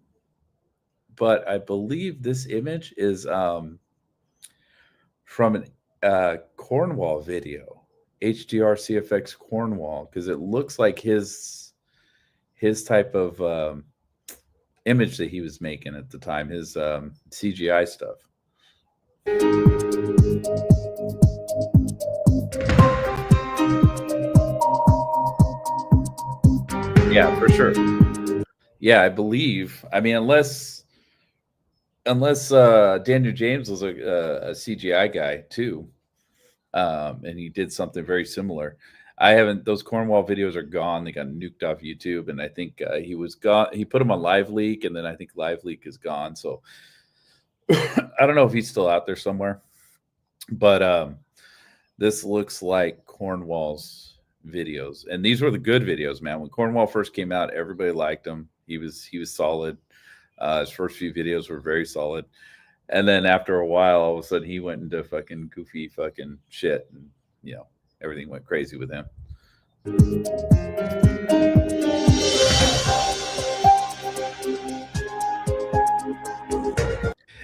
but I believe this image is from an Cornwall video, HDR CFX Cornwall, because it looks like his type of image that he was making at the time, his CGI stuff. Yeah, for sure. Yeah, I believe. I mean, unless Daniel James was a CGI guy too, and he did something very similar. I haven't. Those Cornwall videos are gone. They got nuked off YouTube, and I think he was gone. He put them on LiveLeak, and then I think LiveLeak is gone. So I don't know if he's still out there somewhere. But this looks like Cornwall's videos, and these were the good videos, man. When Cornwall first came out, everybody liked him. He was solid. His first few videos were very solid, and then after a while, all of a sudden, he went into fucking goofy fucking shit, and everything went crazy with him.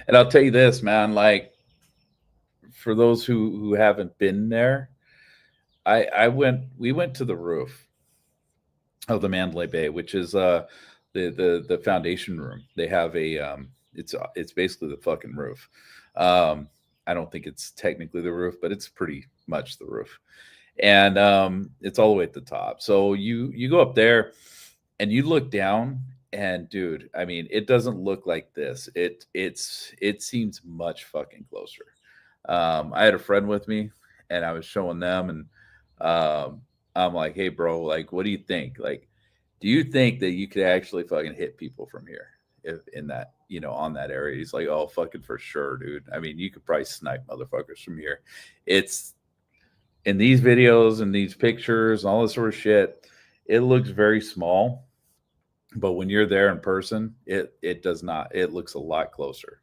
And I'll tell you this, man, like for those who haven't been there, we went to the roof of the Mandalay Bay, which is the foundation room. They have a it's basically the fucking roof. I don't think it's technically the roof, but it's pretty much the roof. And it's all the way at the top. So you go up there and you look down, and dude, I mean, it doesn't look like this. It seems much fucking closer. I had a friend with me, and I was showing them, and I'm like, hey bro, like, what do you think? Like, do you think that you could actually fucking hit people from here in that, on that area? He's like, oh, fucking for sure, dude. I mean, you could probably snipe motherfuckers from here. It's in these videos and these pictures and all this sort of shit, it looks very small, but when you're there in person, it does not. It looks a lot closer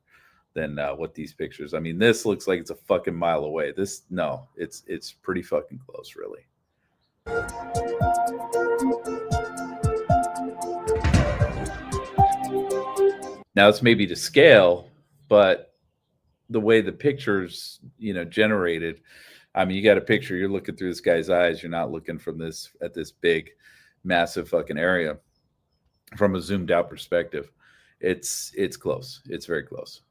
than what these pictures. I mean, this looks like it's a fucking mile away. It's pretty fucking close, really. Now it's maybe to scale, but the way the pictures, generated, I mean, you got a picture, you're looking through this guy's eyes. You're not looking at this big, massive fucking area from a zoomed out perspective. It's close. It's very close.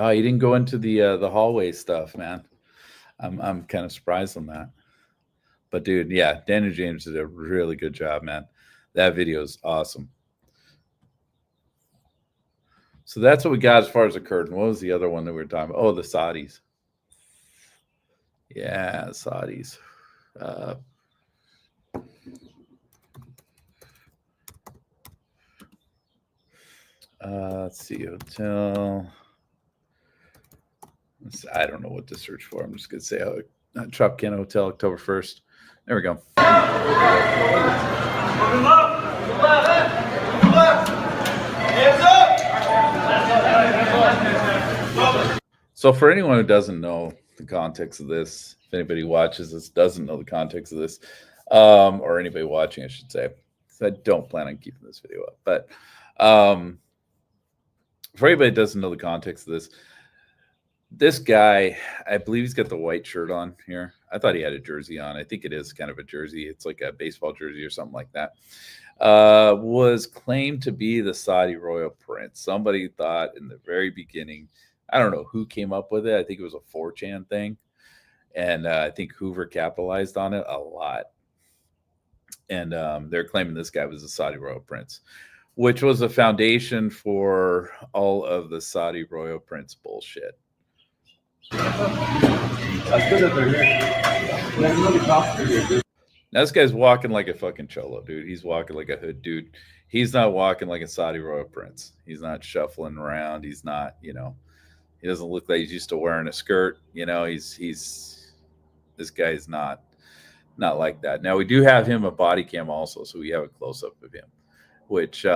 Oh, you didn't go into the hallway stuff, man. I'm kind of surprised on that. But dude, yeah, Daniel James did a really good job, man. That video is awesome. So that's what we got as far as the curtain. What was the other one that we were talking about? Oh, the Saudis. Yeah, Saudis. Let's see, hotel. I don't know what to search for. I'm just gonna say Tropicana Hotel, October 1st. There we go. So for anyone who doesn't know the context of this, if anybody watches this doesn't know the context of this, or anybody watching, I should say, because I don't plan on keeping this video up. But for anybody who doesn't know the context of this guy, I believe he's got the white shirt on here. I thought he had a jersey on. I think it is kind of a jersey. It's like a baseball jersey or something like that. Was claimed to be the Saudi royal prince. Somebody thought in the very beginning, I don't know who came up with it. I think it was a 4chan thing. And I think Hoover capitalized on it a lot. And they're claiming this guy was the Saudi royal prince, which was a foundation for all of the Saudi royal prince bullshit. Now this guy's walking like a fucking cholo, dude. He's walking like a hood dude. He's not walking like a Saudi royal prince. He's not shuffling around. He's not, he doesn't look like he's used to wearing a skirt. This guy's not like that. Now we do have him a body cam also, so we have a close up of him, which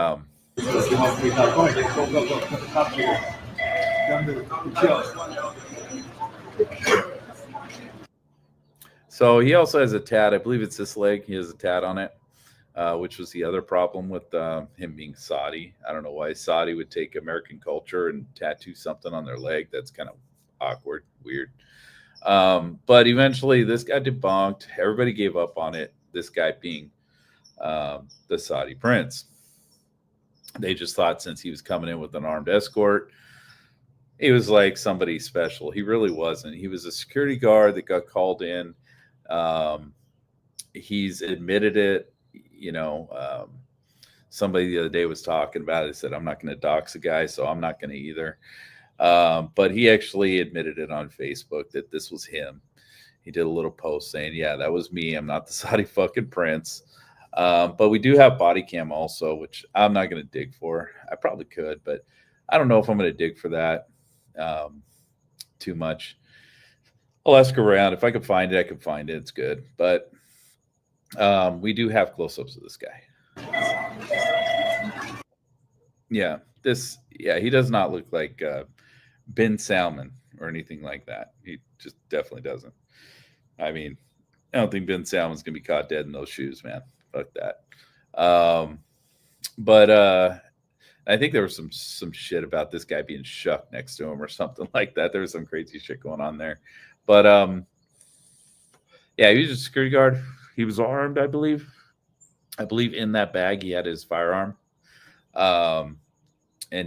so he also has a tat. I believe it's this leg. He has a tat on it, which was the other problem with him being Saudi. I don't know why Saudi would take American culture and tattoo something on their leg. That's kind of awkward, weird. But eventually this got debunked. Everybody gave up on it. This guy being the Saudi prince. They just thought since he was coming in with an armed escort, he was like somebody special. He really wasn't. He was a security guard that got called in. He's admitted it. Somebody the other day was talking about it. He said, I'm not going to dox a guy, so I'm not going to either. But he actually admitted it on Facebook that this was him. He did a little post saying, yeah, that was me. I'm not the Saudi fucking prince. But we do have body cam also, which I'm not going to dig for. I probably could, but I don't know if I'm going to dig for that too much. I'll ask around. If I can find it, I can find it. It's good. But we do have close-ups of this guy. Yeah, he does not look like Bin Salman or anything like that. He just definitely doesn't. I mean, I don't think Ben Salman's going to be caught dead in those shoes, man. Fuck that. But I think there was some shit about this guy being shucked next to him or something like that. There was some crazy shit going on there. But yeah, he was a security guard. He was armed, I believe. I believe in that bag he had his firearm. And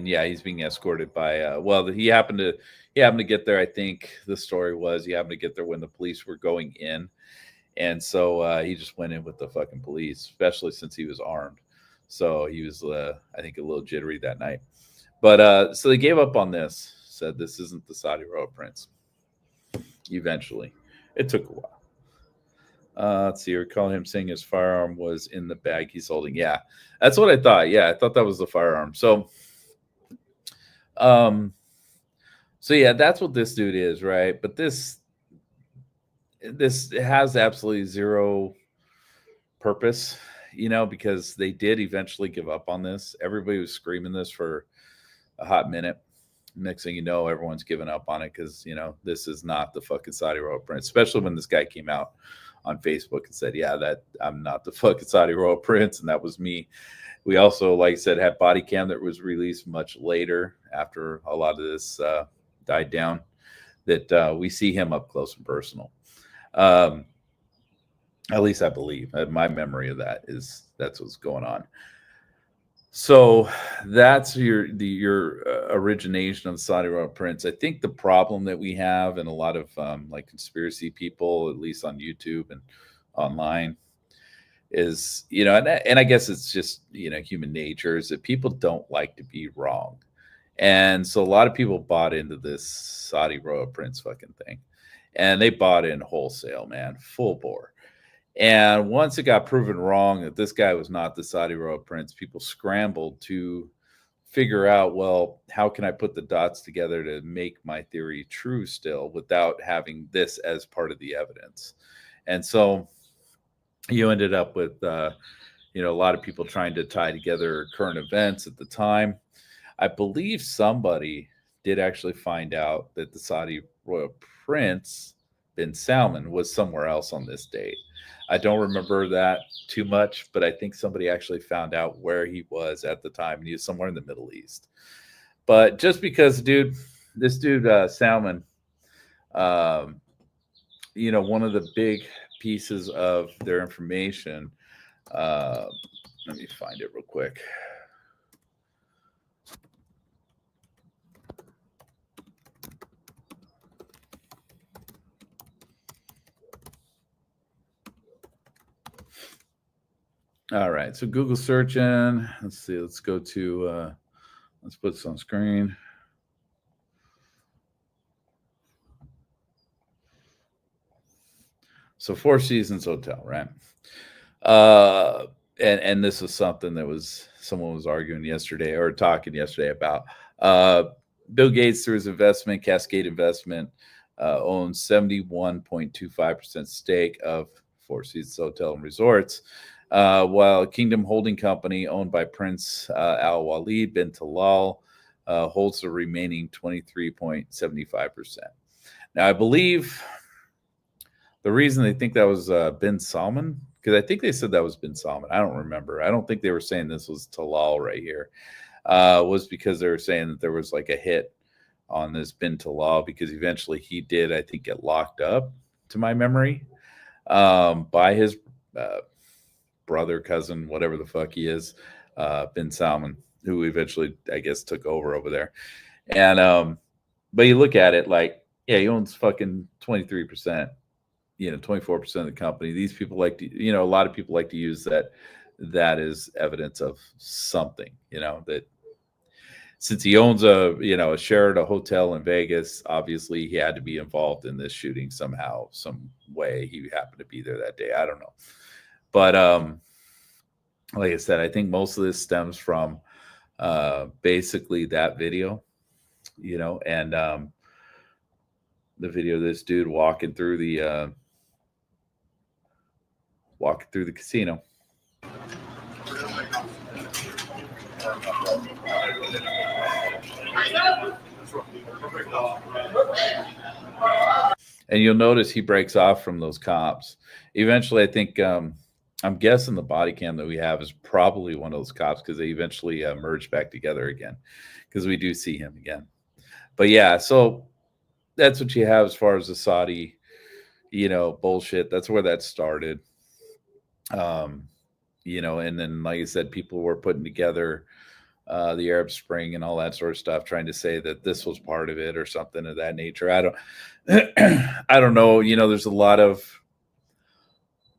yeah, he's being escorted by he happened to get there. I think the story was he happened to get there when the police were going in. And so he just went in with the fucking police, especially since he was armed. So he was, I think, a little jittery that night. But so they gave up on this, said this isn't the Saudi royal prince. Eventually. It took a while. Let's see, I recall him saying his firearm was in the bag he's holding. Yeah, that's what I thought. Yeah, I thought that was the firearm. So yeah, that's what this dude is, right? But this has absolutely zero purpose, because they did eventually give up on this. Everybody was screaming this for a hot minute. Next thing you know, everyone's given up on it because, this is not the fucking Saudi royal prince, especially when this guy came out on Facebook and said, yeah, that I'm not the fucking Saudi royal prince. And that was me. We also, like I said, had body cam that was released much later after a lot of this died down that we see him up close and personal. At least I believe. My memory of that is that's what's going on. So that's your origination of the Saudi royal prince. I think the problem that we have, and a lot of like conspiracy people, at least on YouTube and online, is, you know, and I guess it's just, you know, human nature is that people don't like to be wrong. And so a lot of people bought into this Saudi royal prince fucking thing. And they bought in wholesale, man, full bore. And once it got proven wrong that this guy was not the Saudi royal prince, people scrambled to figure out, well, how can I put the dots together to make my theory true still without having this as part of the evidence? And so you ended up with, you know, a lot of people trying to tie together current events at the time. I believe somebody did actually find out that the Saudi royal prince bin Salman was somewhere else on this date. I don't remember that too much, but I think somebody actually found out where he was at the time, and he was somewhere in the Middle East. But just because, this dude Salman, you know, one of the big pieces of their information, let me find it real quick. All right, so Google searching. Let's see. Let's go to. Let's put this on screen. So Four Seasons Hotel, right? And this is something that someone was arguing yesterday or talking yesterday about. Bill Gates, through his investment, Cascade Investment, owns 71.25% stake of Four Seasons Hotel and Resorts. While Kingdom Holding Company, owned by Prince Al Walid bin Talal, holds the remaining 23.75%. Now, I believe the reason they think that was bin Salman, because I think they said that was bin Salman. I don't remember. I don't think they were saying this was Talal right here. Was because they were saying that there was like a hit on this bin Talal, because eventually he did, I think, get locked up, to my memory, by his brother, cousin, whatever the fuck he is, bin Salman, who eventually, I guess, took over there. And but you look at it like, yeah, he owns fucking 23%, you know, 24% of the company. These people like to, you know, a lot of people like to use that as evidence of something, you know, that since he owns a share at a hotel in Vegas, obviously he had to be involved in this shooting somehow, some way. He happened to be there that day. I don't know. But like I said, I think most of this stems from basically that video, you know, and the video of this dude walking through the casino. And you'll notice he breaks off from those cops. Eventually, I think I'm guessing the body cam that we have is probably one of those cops, because they eventually merge back together again, because we do see him again. But yeah, so that's what you have as far as the Saudi, you know, bullshit. That's where that started. You know, and then, like I said, people were putting together the Arab Spring and all that sort of stuff, trying to say that this was part of it or something of that nature. I don't know. You know, there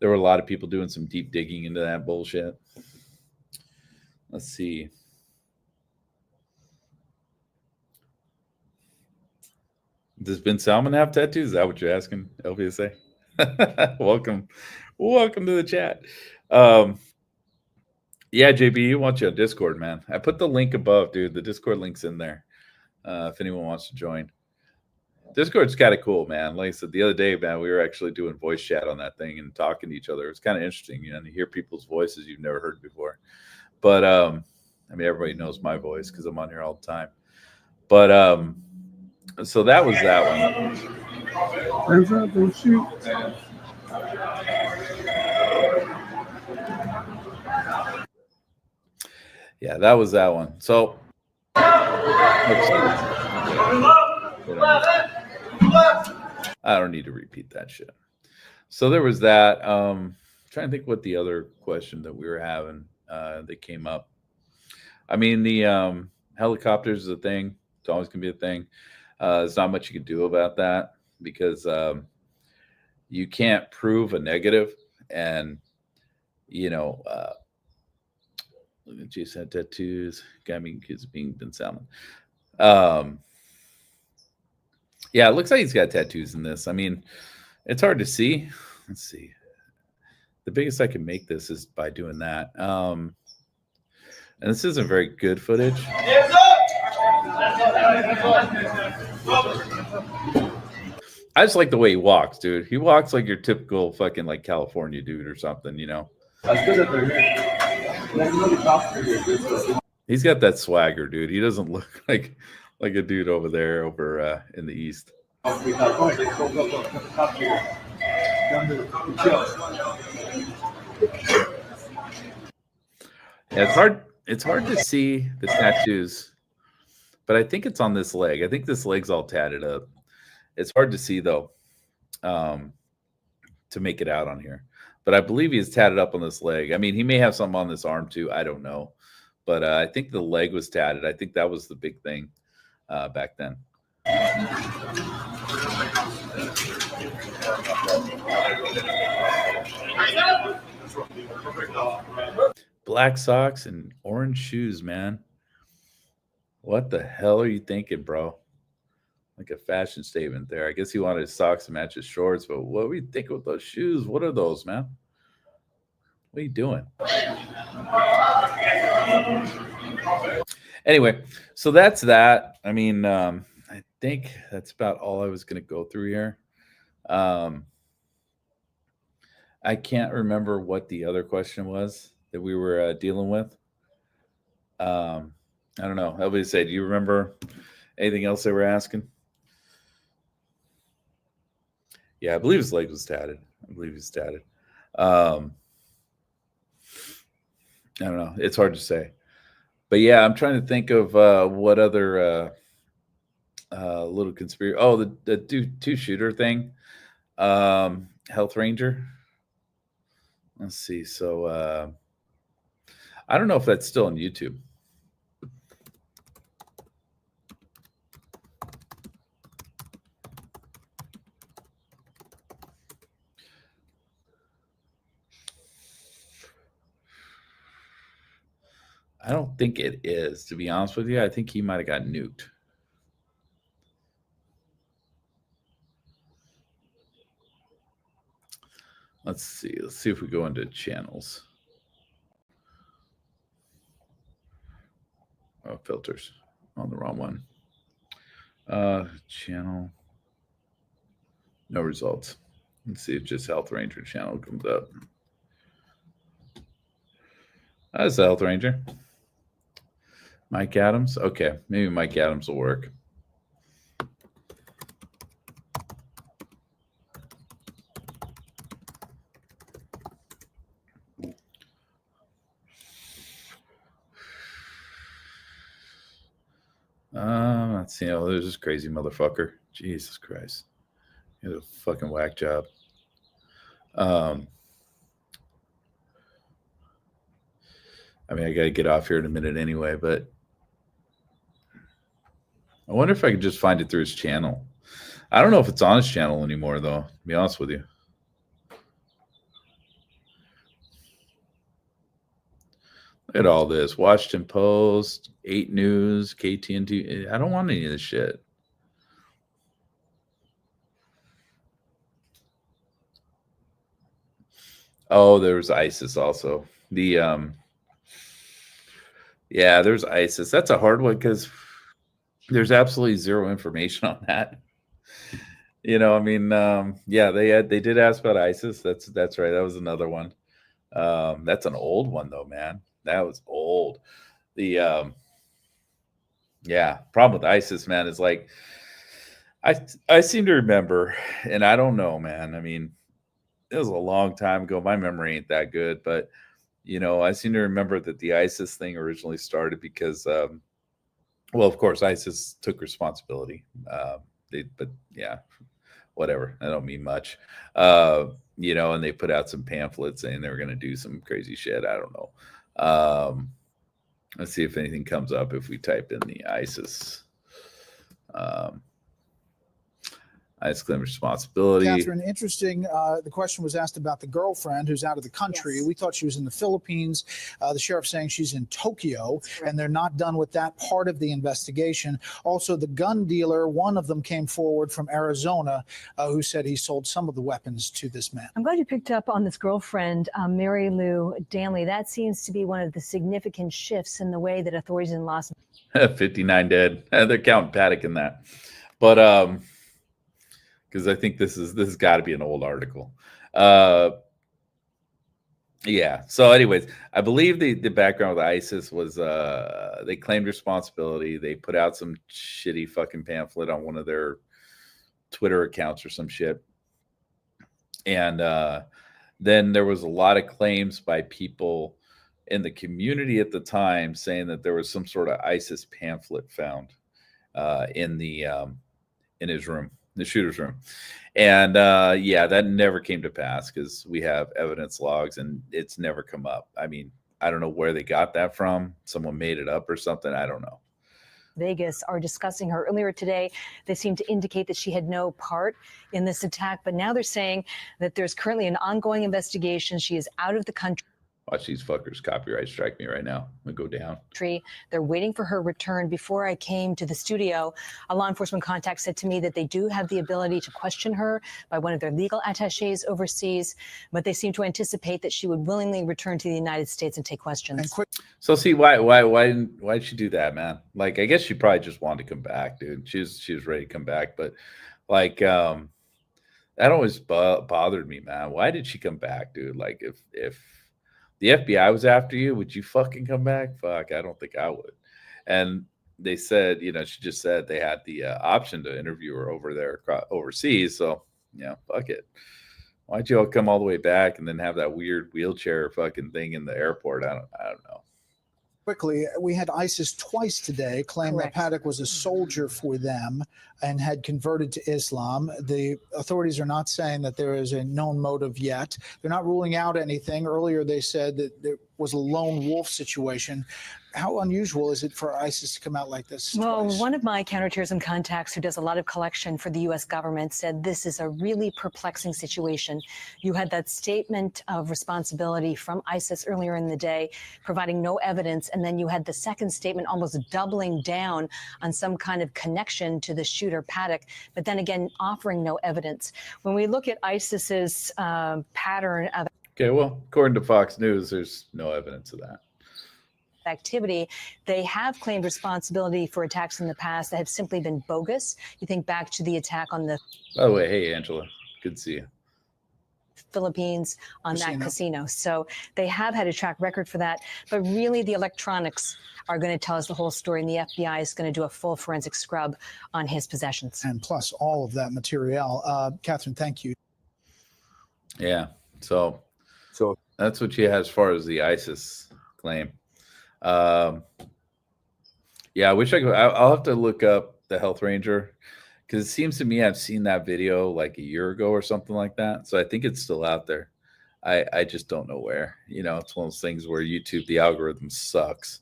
were a lot of people doing some deep digging into that bullshit. Let's see. Does bin Salman have tattoos? Is that what you're asking, LVSA? Welcome to the chat. Yeah, JB, you want you on Discord, man. I put the link above, dude. The Discord link's in there. If anyone wants to join. Discord's kind of cool, man. Like I said, the other day, man, we were actually doing voice chat on that thing and talking to each other. It's kind of interesting, you know, to hear people's voices you've never heard before. But I mean, everybody knows my voice because I'm on here all the time. But so that was that one. Yeah, that was that one. So I don't need to repeat that shit. So there was that. Trying to think what the other question that we were having that came up. I mean, the helicopters is a thing. It's always gonna be a thing. There's not much you can do about that because you can't prove a negative, and you know, look at Jason had tattoos. Guy being kids being Ben Salmon. Yeah, it looks like he's got tattoos in this. I mean, it's hard to see. Let's see. The biggest I can make this is by doing that. And this isn't very good footage. I just like the way he walks, dude. He walks like your typical fucking like California dude or something, you know. He's got that swagger, dude. He doesn't look like a dude over there over in the east. Yeah, it's hard to see the tattoos, but I think it's on this leg. I think this leg's all tatted up. It's hard to see though, to make it out on here. But I believe he's tatted up on this leg. I mean, he may have something on this arm too. I don't know, but I think the leg was tatted. I think that was the big thing back then. Black socks and orange shoes, man. What the hell are you thinking, bro? Like a fashion statement there. I guess he wanted his socks to match his shorts, but what were you thinking with those shoes? What are those, man? What are you doing? Anyway, so that's that. I mean, I think that's about all I was going to go through here. I can't remember what the other question was that we were dealing with. I don't know. Everybody say, do you remember anything else they were asking? Yeah, I believe his leg was tatted. I don't know. It's hard to say. But yeah, I'm trying to think of what other little conspiracy. Oh, the two-shooter thing. Health Ranger. Let's see. So I don't know if that's still on YouTube. I don't think it is, to be honest with you. I think he might have got nuked. Let's see. Let's see if we go into channels. Oh, filters. On the wrong one. Channel. No results. Let's see if just Health Ranger channel comes up. That's the Health Ranger. Mike Adams. Okay, maybe Mike Adams will work. Let's see. Oh, there's this crazy motherfucker. Jesus Christ. He had a fucking whack job. I mean, I got to get off here in a minute anyway, but I wonder if I could just find it through his channel. I don't know if it's on his channel anymore, though, to be honest with you. Look at all this. Washington Post, 8 News, KTNT. I don't want any of this shit. Oh, there was ISIS also. Yeah, there's ISIS. That's a hard one because there's absolutely zero information on that. You know, I mean, yeah, they did ask about ISIS. That's right. That was another one. That's an old one though, man. That was old. The yeah, problem with ISIS, man, is like I seem to remember, and I don't know, man. I mean, it was a long time ago. My memory ain't that good, but you know, I seem to remember that the ISIS thing originally started because, well, of course, ISIS took responsibility. But yeah, whatever. I don't mean much. You know, and they put out some pamphlets saying they were going to do some crazy shit. I don't know. Let's see if anything comes up if we type in the ISIS. ISIS claim responsibility. Catherine, interesting. The question was asked about the girlfriend who's out of the country. Yes. We thought she was in the Philippines. The sheriff saying she's in Tokyo, and they're not done with that part of the investigation. Also, the gun dealer, one of them came forward from Arizona, who said he sold some of the weapons to this man. I'm glad you picked up on this girlfriend, Mary Lou Danley. That seems to be one of the significant shifts in the way that authorities in Los 59 dead. They're counting Paddock in that. But because I think this has got to be an old article. Yeah. So anyways, I believe the background with ISIS was they claimed responsibility. They put out some shitty fucking pamphlet on one of their Twitter accounts or some shit. And then there was a lot of claims by people in the community at the time saying that there was some sort of ISIS pamphlet found in his room, the shooter's room. And yeah, that never came to pass because we have evidence logs and it's never come up. I mean, I don't know where they got that from. Someone made it up or something. I don't know. Vegas are discussing her earlier today. They seem to indicate that she had no part in this attack, but now they're saying that there's currently an ongoing investigation. She is out of the country. Watch these fuckers copyright strike me right now. I'm going to go down. They're waiting for her return. Before I came to the studio, a law enforcement contact said to me that they do have the ability to question her by one of their legal attachés overseas, but they seem to anticipate that she would willingly return to the United States and take questions. So see, why'd she do that, man? Like, I guess she probably just wanted to come back, dude. She was ready to come back, but like, that always bothered me, man. Why did she come back, dude? Like, if the FBI was after you, would you fucking come back? Fuck, I don't think I would. And they said, she just said they had the option to interview her over there overseas. So, fuck it. Why'd you all come all the way back and then have that weird wheelchair fucking thing in the airport? I don't know. Quickly, we had ISIS twice today claim that Paddock was a soldier for them and had converted to Islam. The authorities are not saying that there is a known motive yet. They're not ruling out anything. Earlier, they said that there was a lone wolf situation. How unusual is it for ISIS to come out like this? Well, twice? one of my counterterrorism contacts who does a lot of collection for the U.S. government said this is a really perplexing situation. You had that statement of responsibility from ISIS earlier in the day, providing no evidence, and then you had the second statement almost doubling down on some kind of connection to the shooter Paddock, but then again offering no evidence. When we look at ISIS's pattern of Okay, well, according to Fox News, there's no evidence of that activity, they have claimed responsibility for attacks in the past that have simply been bogus. You think back to the attack on the By the way, hey, Angela, good to see you. Philippines on that casino. So they have had a track record for that. But really, the electronics are going to tell us the whole story, and the FBI is going to do a full forensic scrub on his possessions. And plus all of that material. Catherine, thank you. Yeah, so that's what she has as far as the ISIS claim. Yeah, I wish I could. I'll have to look up the Health Ranger because it seems to me I've seen that video like a year ago or something like that. So I think it's still out there. I just don't know where. It's one of those things where YouTube, the algorithm sucks,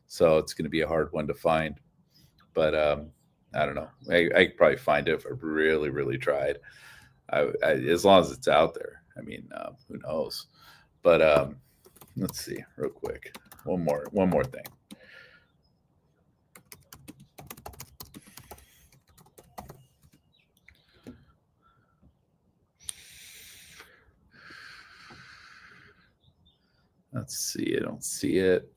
so it's going to be a hard one to find. But I don't know. I could probably find it if I really, really tried. As long as it's out there. I mean, who knows? But let's see real quick. One more thing. Let's see. I don't see it.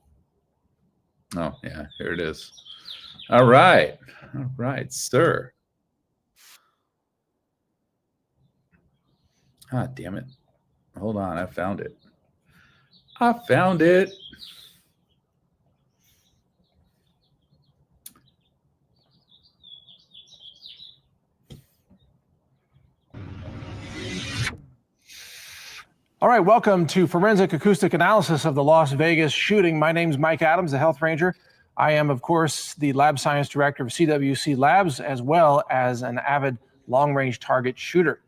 Oh, yeah, here it is. All right, sir. Ah, damn it. Hold on, I found it. All right, welcome to Forensic Acoustic Analysis of the Las Vegas shooting. My name is Mike Adams, the Health Ranger. I am, of course, the Lab Science Director of CWC Labs, as well as an avid long-range target shooter.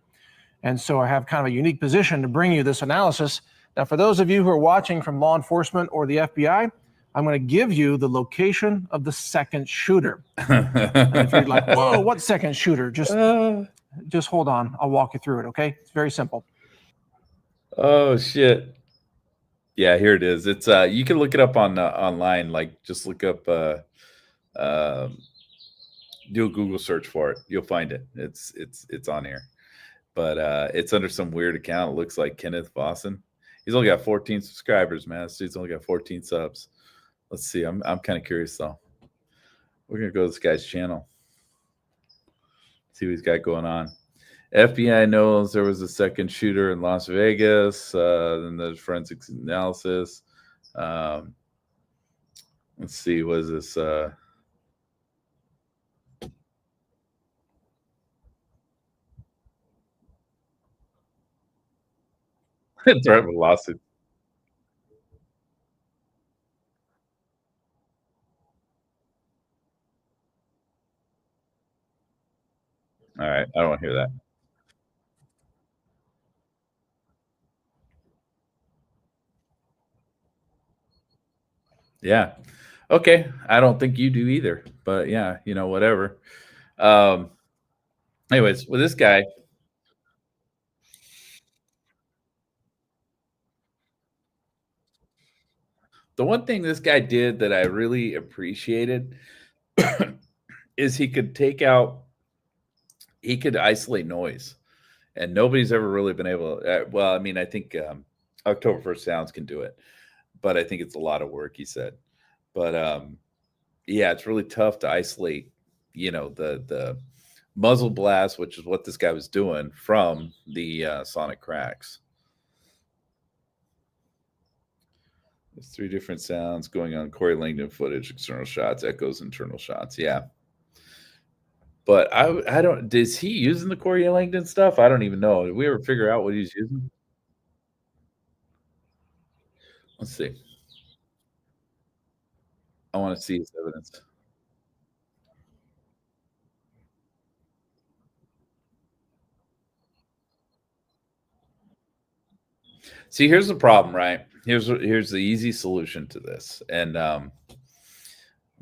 And so I have kind of a unique position to bring you this analysis. Now, for those of you who are watching from law enforcement or the FBI, I'm going to give you the location of the second shooter. And if you're like, whoa, what second shooter? Just hold on. I'll walk you through it. Okay. It's very simple. Oh shit. Yeah, here it is. It's you can look it up on online. Like just look up do a Google search for it. You'll find it. It's on here. But it's under some weird account. It looks like Kenneth Vossen. He's only got 14 subscribers, man. This dude's only got 14 subs. Let's see. I'm kind of curious though. We're gonna go to this guy's channel. See what he's got going on. FBI knows there was a second shooter in Las Vegas. Then there's forensics analysis. Let's see. Was this? Threat of a lawsuit. All right. I don't want to hear that. Yeah. Okay. I don't think you do either, but yeah, whatever. Anyways, with this guy, the one thing this guy did that I really appreciated is he could isolate noise, and nobody's ever really been able to, well, I mean, I think October 1st Sounds can do it, but I think it's a lot of work, he said. But yeah, it's really tough to isolate, the muzzle blast, which is what this guy was doing, from the sonic cracks. There's 3 different sounds going on. Corey Langdon footage, external shots, echoes, internal shots. Yeah. But I don't, is he using the Corey Langdon stuff? I don't even know. Did we ever figure out what he's using? Let's see. I want to see his evidence. See, here's the problem, right? Here's the easy solution to this. And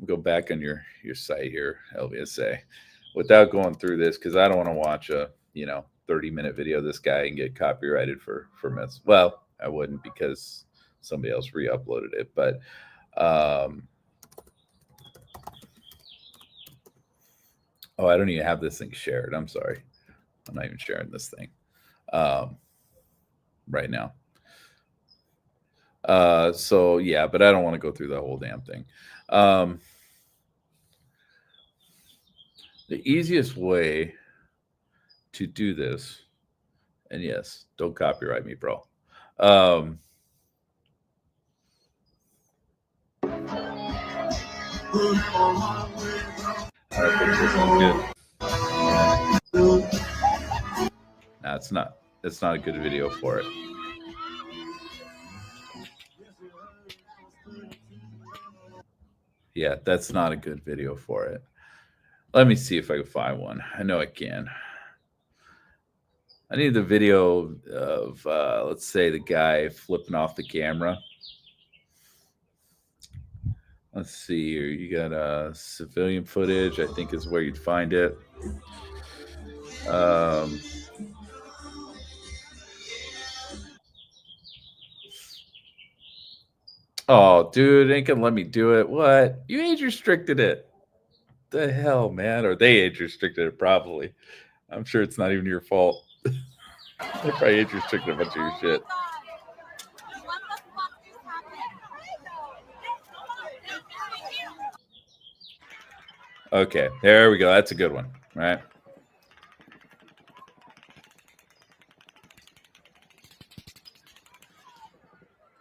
go back on your site here, LVSA, without going through this, because I don't want to watch a 30-minute video of this guy and get copyrighted for myths. Well, I wouldn't, because somebody else re-uploaded it. But oh, I don't even have this thing shared. I'm sorry. I'm not even sharing this thing right now. So yeah, but I don't want to go through the whole damn thing. The easiest way to do this, and yes, don't copyright me, bro. I think this one's good. No, it's not. It's not a good video for it. Yeah, that's not a good video for it. Let me see if I can find one. I know I can. I need the video of, let's say, the guy flipping off the camera. Let's see here. You got civilian footage, I think is where you'd find it. Oh, dude, ain't gonna let me do it. What? You age restricted it. The hell, man? Or they age restricted it, probably. I'm sure it's not even your fault. They probably age restricted a bunch of your shit. Okay, there we go. That's a good one, right?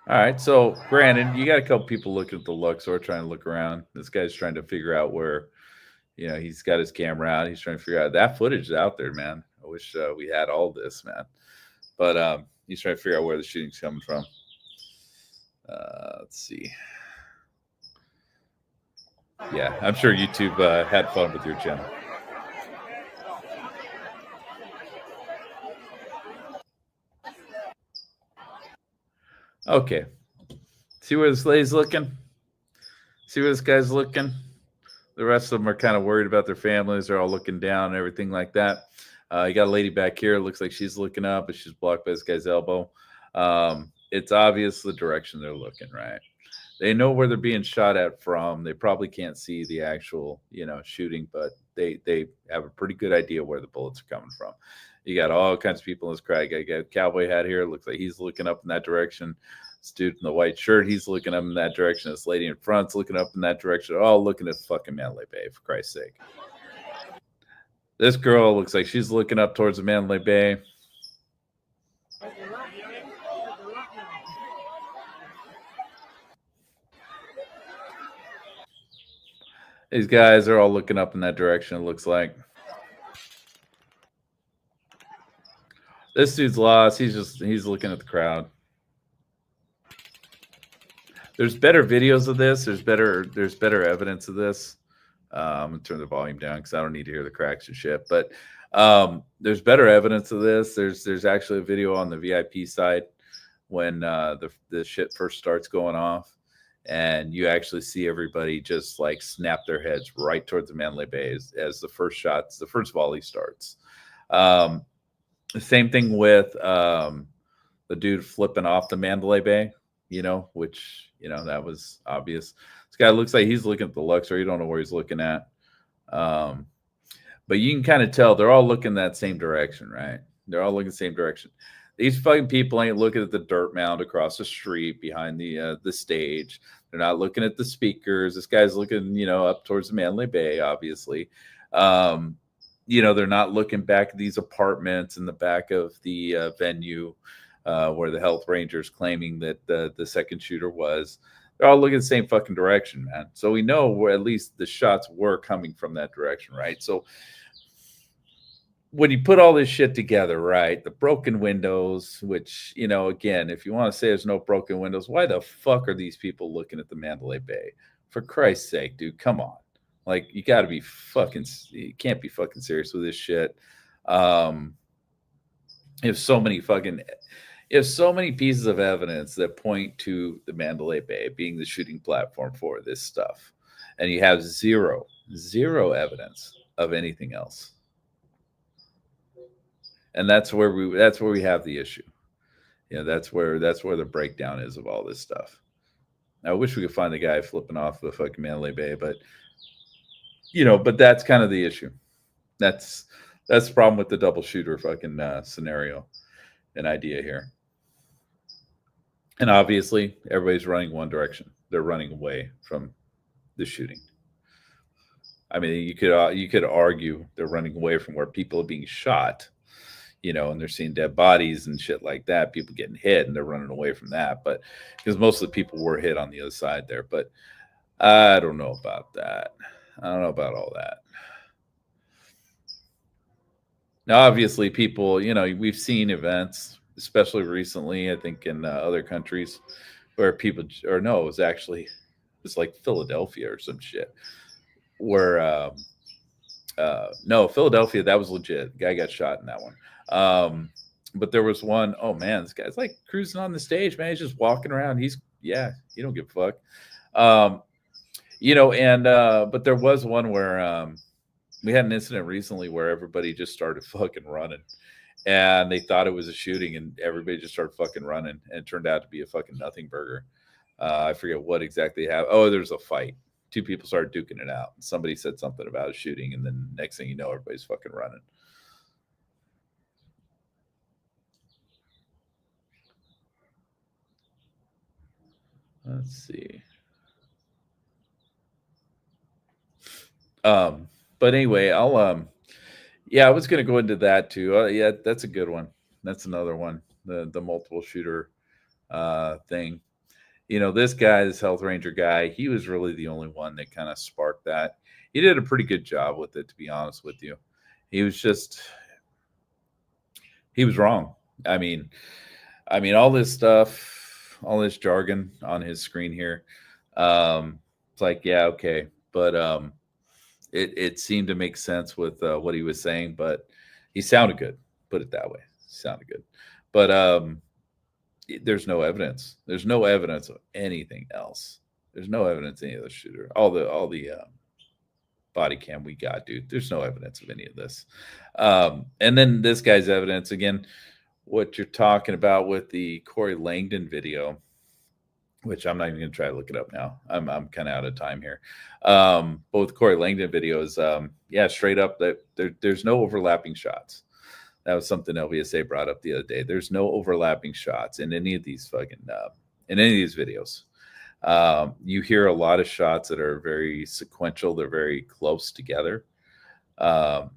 All right, so Brandon, you got a couple people looking at the Luxor, trying to look around. This guy's trying to figure out where, he's got his camera out. He's trying to figure out that footage is out there, man. I wish we had all this, man. But he's trying to figure out where the shooting's coming from. Let's see. Yeah, I'm sure YouTube had fun with your channel. Okay. See where this lady's looking? See where this guy's looking? The rest of them are kind of worried about their families. They're all looking down and everything like that. You got a lady back here. It looks like she's looking up, but she's blocked by this guy's elbow. It's obvious the direction they're looking, right? They know where they're being shot at from. They probably can't see the actual, shooting, but they have a pretty good idea where the bullets are coming from. You got all kinds of people in this crowd. You got a cowboy hat here. It looks like he's looking up in that direction. This dude in the white shirt, he's looking up in that direction. This lady in front's looking up in that direction. They're all looking at fucking Mandalay Bay, for Christ's sake. This girl looks like she's looking up towards the Mandalay Bay. These guys are all looking up in that direction, it looks like. This dude's lost. He's looking at the crowd. There's better videos of this. There's better evidence of this. I'm gonna turn the volume down because I don't need to hear the cracks and shit. But there's better evidence of this. There's actually a video on the VIP side when the shit first starts going off, and you actually see everybody just like snap their heads right towards the Mandalay Bay as the first volley starts. The same thing with the dude flipping off the Mandalay Bay, which, that was obvious. This guy looks like he's looking at the Luxor. You don't know where he's looking at. But you can kind of tell they're all looking that same direction, right? They're all looking the same direction. These fucking people ain't looking at the dirt mound across the street behind the stage. They're not looking at the speakers. This guy's looking, up towards the Mandalay Bay, obviously. They're not looking back at these apartments in the back of the venue where the health ranger's claiming that the second shooter was. They're all looking the same fucking direction, man. So we know where at least the shots were coming from that direction, right? So when you put all this shit together, right, the broken windows, which, again, if you want to say there's no broken windows, why the fuck are these people looking at the Mandalay Bay? For Christ's sake, dude, come on. Like, you got to be you can't be fucking serious with this shit. If so many pieces of evidence that point to the Mandalay Bay being the shooting platform for this stuff, and you have zero evidence of anything else. And that's where we have the issue. That's where the breakdown is of all this stuff. I wish we could find the guy flipping off the fucking Mandalay Bay, but that's kind of the issue. That's the problem with the double shooter fucking scenario and idea here. And obviously, everybody's running one direction. They're running away from the shooting. I mean, you could argue they're running away from where people are being shot, and they're seeing dead bodies and shit like that, people getting hit, and they're running away from that. But because most of the people were hit on the other side there. But I don't know about that. I don't know about all that. Now, obviously, people, we've seen events, especially recently, I think in other countries, where people, it was like Philadelphia or some shit, where, no, Philadelphia, that was legit. The guy got shot in that one. But there was one, oh man, this guy's like cruising on the stage, man. He's just walking around. He don't give a fuck. But there was one where we had an incident recently where everybody just started fucking running, and they thought it was a shooting, and everybody just started fucking running, and it turned out to be a fucking nothing burger. I forget what exactly happened. Oh, there's a fight. Two people started duking it out. Somebody said something about a shooting, and then next thing you know, everybody's fucking running. Let's see. But anyway, I was going to go into that too. That's a good one. That's another one. The multiple shooter thing. This guy, this health ranger guy, he was really the only one that kind of sparked that. He did a pretty good job with it, to be honest with you. He was wrong. I mean, all this stuff, all this jargon on his screen here. It's like, yeah, okay. But, it seemed to make sense with what he was saying, but he sounded good. Put it that way. Sounded good. But there's no evidence. There's no evidence of anything else There's no evidence any of the shooter. All the body cam we got, dude. There's no evidence of any of this. And then this guy's evidence again. What you're talking about with the Corey Langdon video, which I'm not even going to try to look it up now. I'm kind of out of time here. Both Corey Langdon videos, straight up that there's no overlapping shots. That was something LVSA brought up the other day. There's no overlapping shots in any of these videos. You hear a lot of shots that are very sequential. They're very close together. The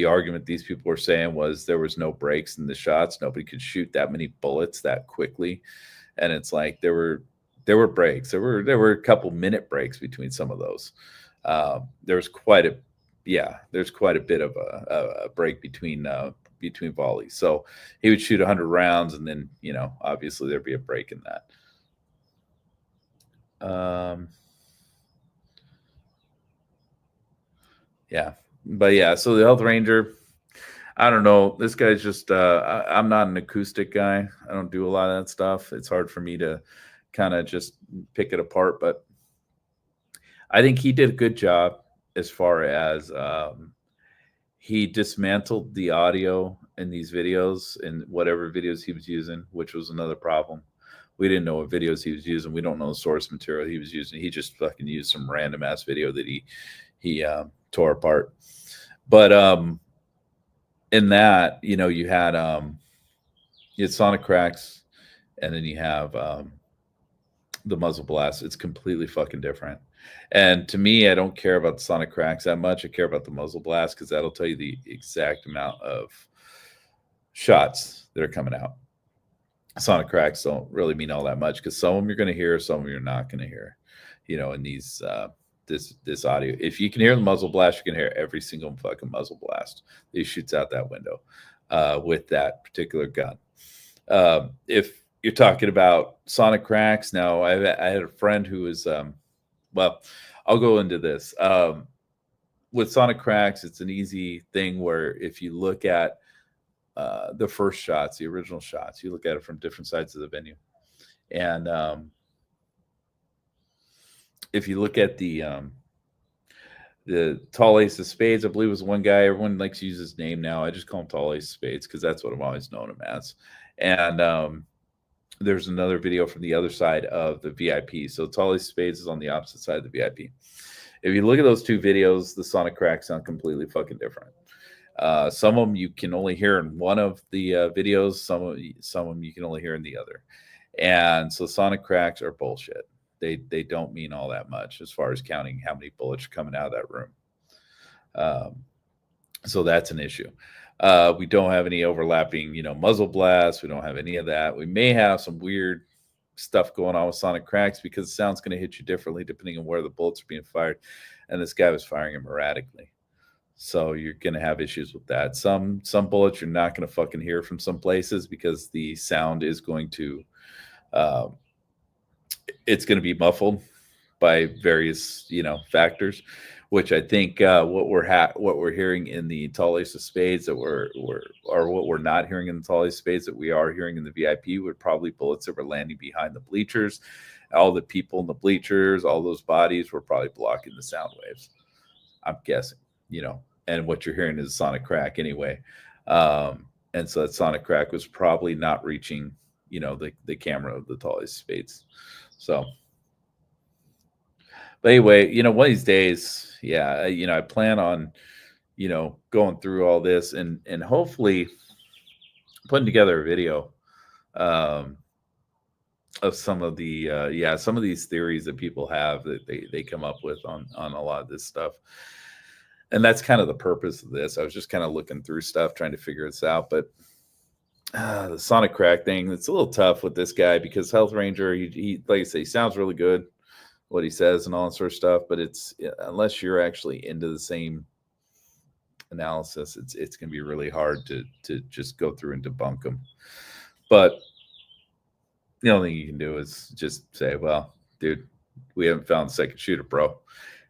argument these people were saying was there was no breaks in the shots. Nobody could shoot that many bullets that quickly. And it's like there were breaks. There were a couple minute breaks between some of those. There's quite a bit of a break between volleys. So he would shoot 100 rounds, and then obviously there'd be a break in that. So the Health Ranger, I don't know. This guy's just, I'm not an acoustic guy. I don't do a lot of that stuff. It's hard for me to kind of just pick it apart, but I think he did a good job as far as he dismantled the audio in these videos and whatever videos he was using, which was another problem. We didn't know what videos he was using. We don't know the source material he was using. He just fucking used some random ass video that he tore apart. But in that, you had sonic cracks, and then you have the muzzle blast. It's completely fucking different. And to me, I don't care about the sonic cracks that much. I care about the muzzle blast because that'll tell you the exact amount of shots that are coming out. Sonic cracks don't really mean all that much because some of them you're going to hear, some of them you're not going to hear. In these this audio. If you can hear the muzzle blast, you can hear every single fucking muzzle blast that he shoots out that window with that particular gun. If you're talking about sonic cracks, now I had a friend who was, I'll go into this. With sonic cracks, it's an easy thing where if you look at the first shots, the original shots, you look at it from different sides of the venue. And if you look at the Tall Ace of Spades, I believe was one guy, everyone likes to use his name now. I just call him Tall Ace of Spades because that's what I've always known him as. And there's another video from the other side of the VIP. So Tall Ace of Spades is on the opposite side of the VIP. If you look at those two videos, the sonic cracks sound completely fucking different. Some of them you can only hear in one of the videos. Some of them you can only hear in the other. And so sonic cracks are bullshit. They don't mean all that much as far as counting how many bullets are coming out of that room. So that's an issue. We don't have any overlapping, muzzle blasts. We don't have any of that. We may have some weird stuff going on with sonic cracks because the sound's going to hit you differently depending on where the bullets are being fired. And this guy was firing them erratically. So you're going to have issues with that. Some bullets you're not going to fucking hear from some places because the sound is going to, it's going to be muffled by various, factors, which I think what we're hearing in the Tall Ace of Spades or what we're not hearing in the Tall Ace of Spades that we are hearing in the VIP would probably bullets that were landing behind the bleachers. All the people in the bleachers, all those bodies were probably blocking the sound waves. I'm guessing, and what you're hearing is a sonic crack anyway. And so that sonic crack was probably not reaching, the camera of the Tall Ace of Spades. So, but anyway, one of these days, I plan on, going through all this and hopefully putting together a video of some of the some of these theories that people have that they come up with on a lot of this stuff. And that's kind of the purpose of this. I was just kind of looking through stuff, trying to figure this out. But the sonic crack thing, it's a little tough with this guy because Health Ranger, he like I say, he sounds really good, what he says and all that sort of stuff. But it's unless you're actually into the same analysis, it's going to be really hard to just go through and debunk them. But the only thing you can do is just say, well, dude, we haven't found the second shooter, bro.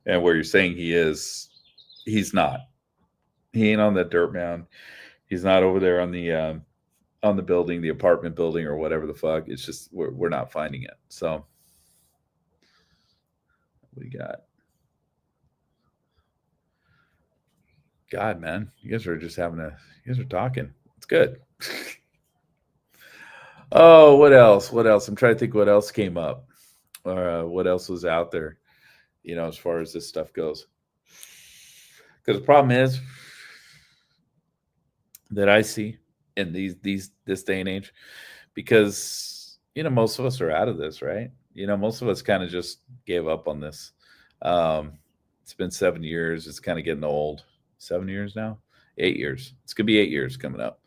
And where you're saying he is, he's not. He ain't on that dirt mound. He's not over there on the building, the apartment building or whatever the fuck. It's just we're not finding it. So What do you got? God, man, you guys are just you guys are talking. It's good. Oh, what else? What else? I'm trying to think what else came up or what else was out there, as far as this stuff goes. Because the problem is that I see in this day and age, because, most of us are out of this, right? Most of us kind of just gave up on this. It's been 7 years. It's kind of getting old. 7 years now, 8 years. It's gonna be 8 years coming up.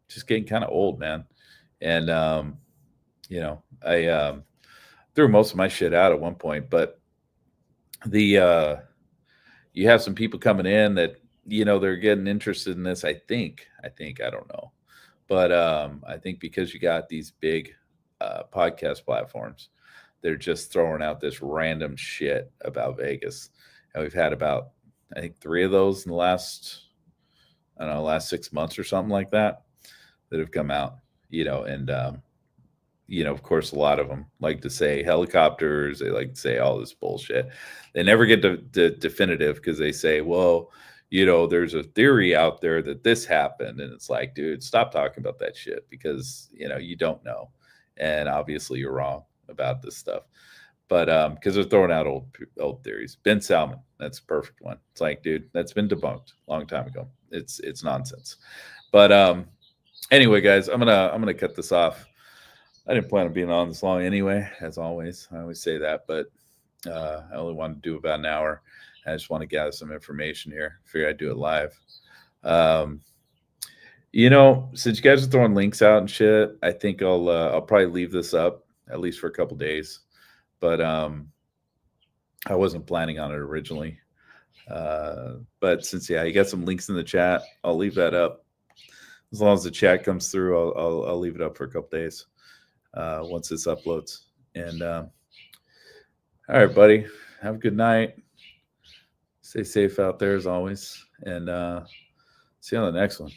Just getting kind of old, man. And I threw most of my shit out at one point, but you have some people coming in that they're getting interested in this. I think I don't know, but I think because you got these big podcast platforms, they're just throwing out this random shit about Vegas, and we've had about, I think, 3 of those in the last 6 months or something like that have come out, and of course, a lot of them like to say helicopters. They like to say all this bullshit. They never get to definitive, because they say, well, there's a theory out there that this happened, and it's like, dude, stop talking about that shit, because you don't know, and obviously you're wrong about this stuff. But because they're throwing out old theories. Ben Salmon, that's a perfect one. It's like, dude, that's been debunked a long time ago. It's nonsense. But anyway, guys, I'm gonna cut this off. I didn't plan on being on this long anyway, as always. I always say that, but I only want to do about an hour. I just want to gather some information here. Figure I'd do it live. Since you guys are throwing links out and shit, I think I'll probably leave this up at least for a couple days. But I wasn't planning on it originally. But since you got some links in the chat, I'll leave that up. As long as the chat comes through, I'll leave it up for a couple days once this uploads. And all right, buddy, have a good night. Stay safe out there as always, and see you on the next one.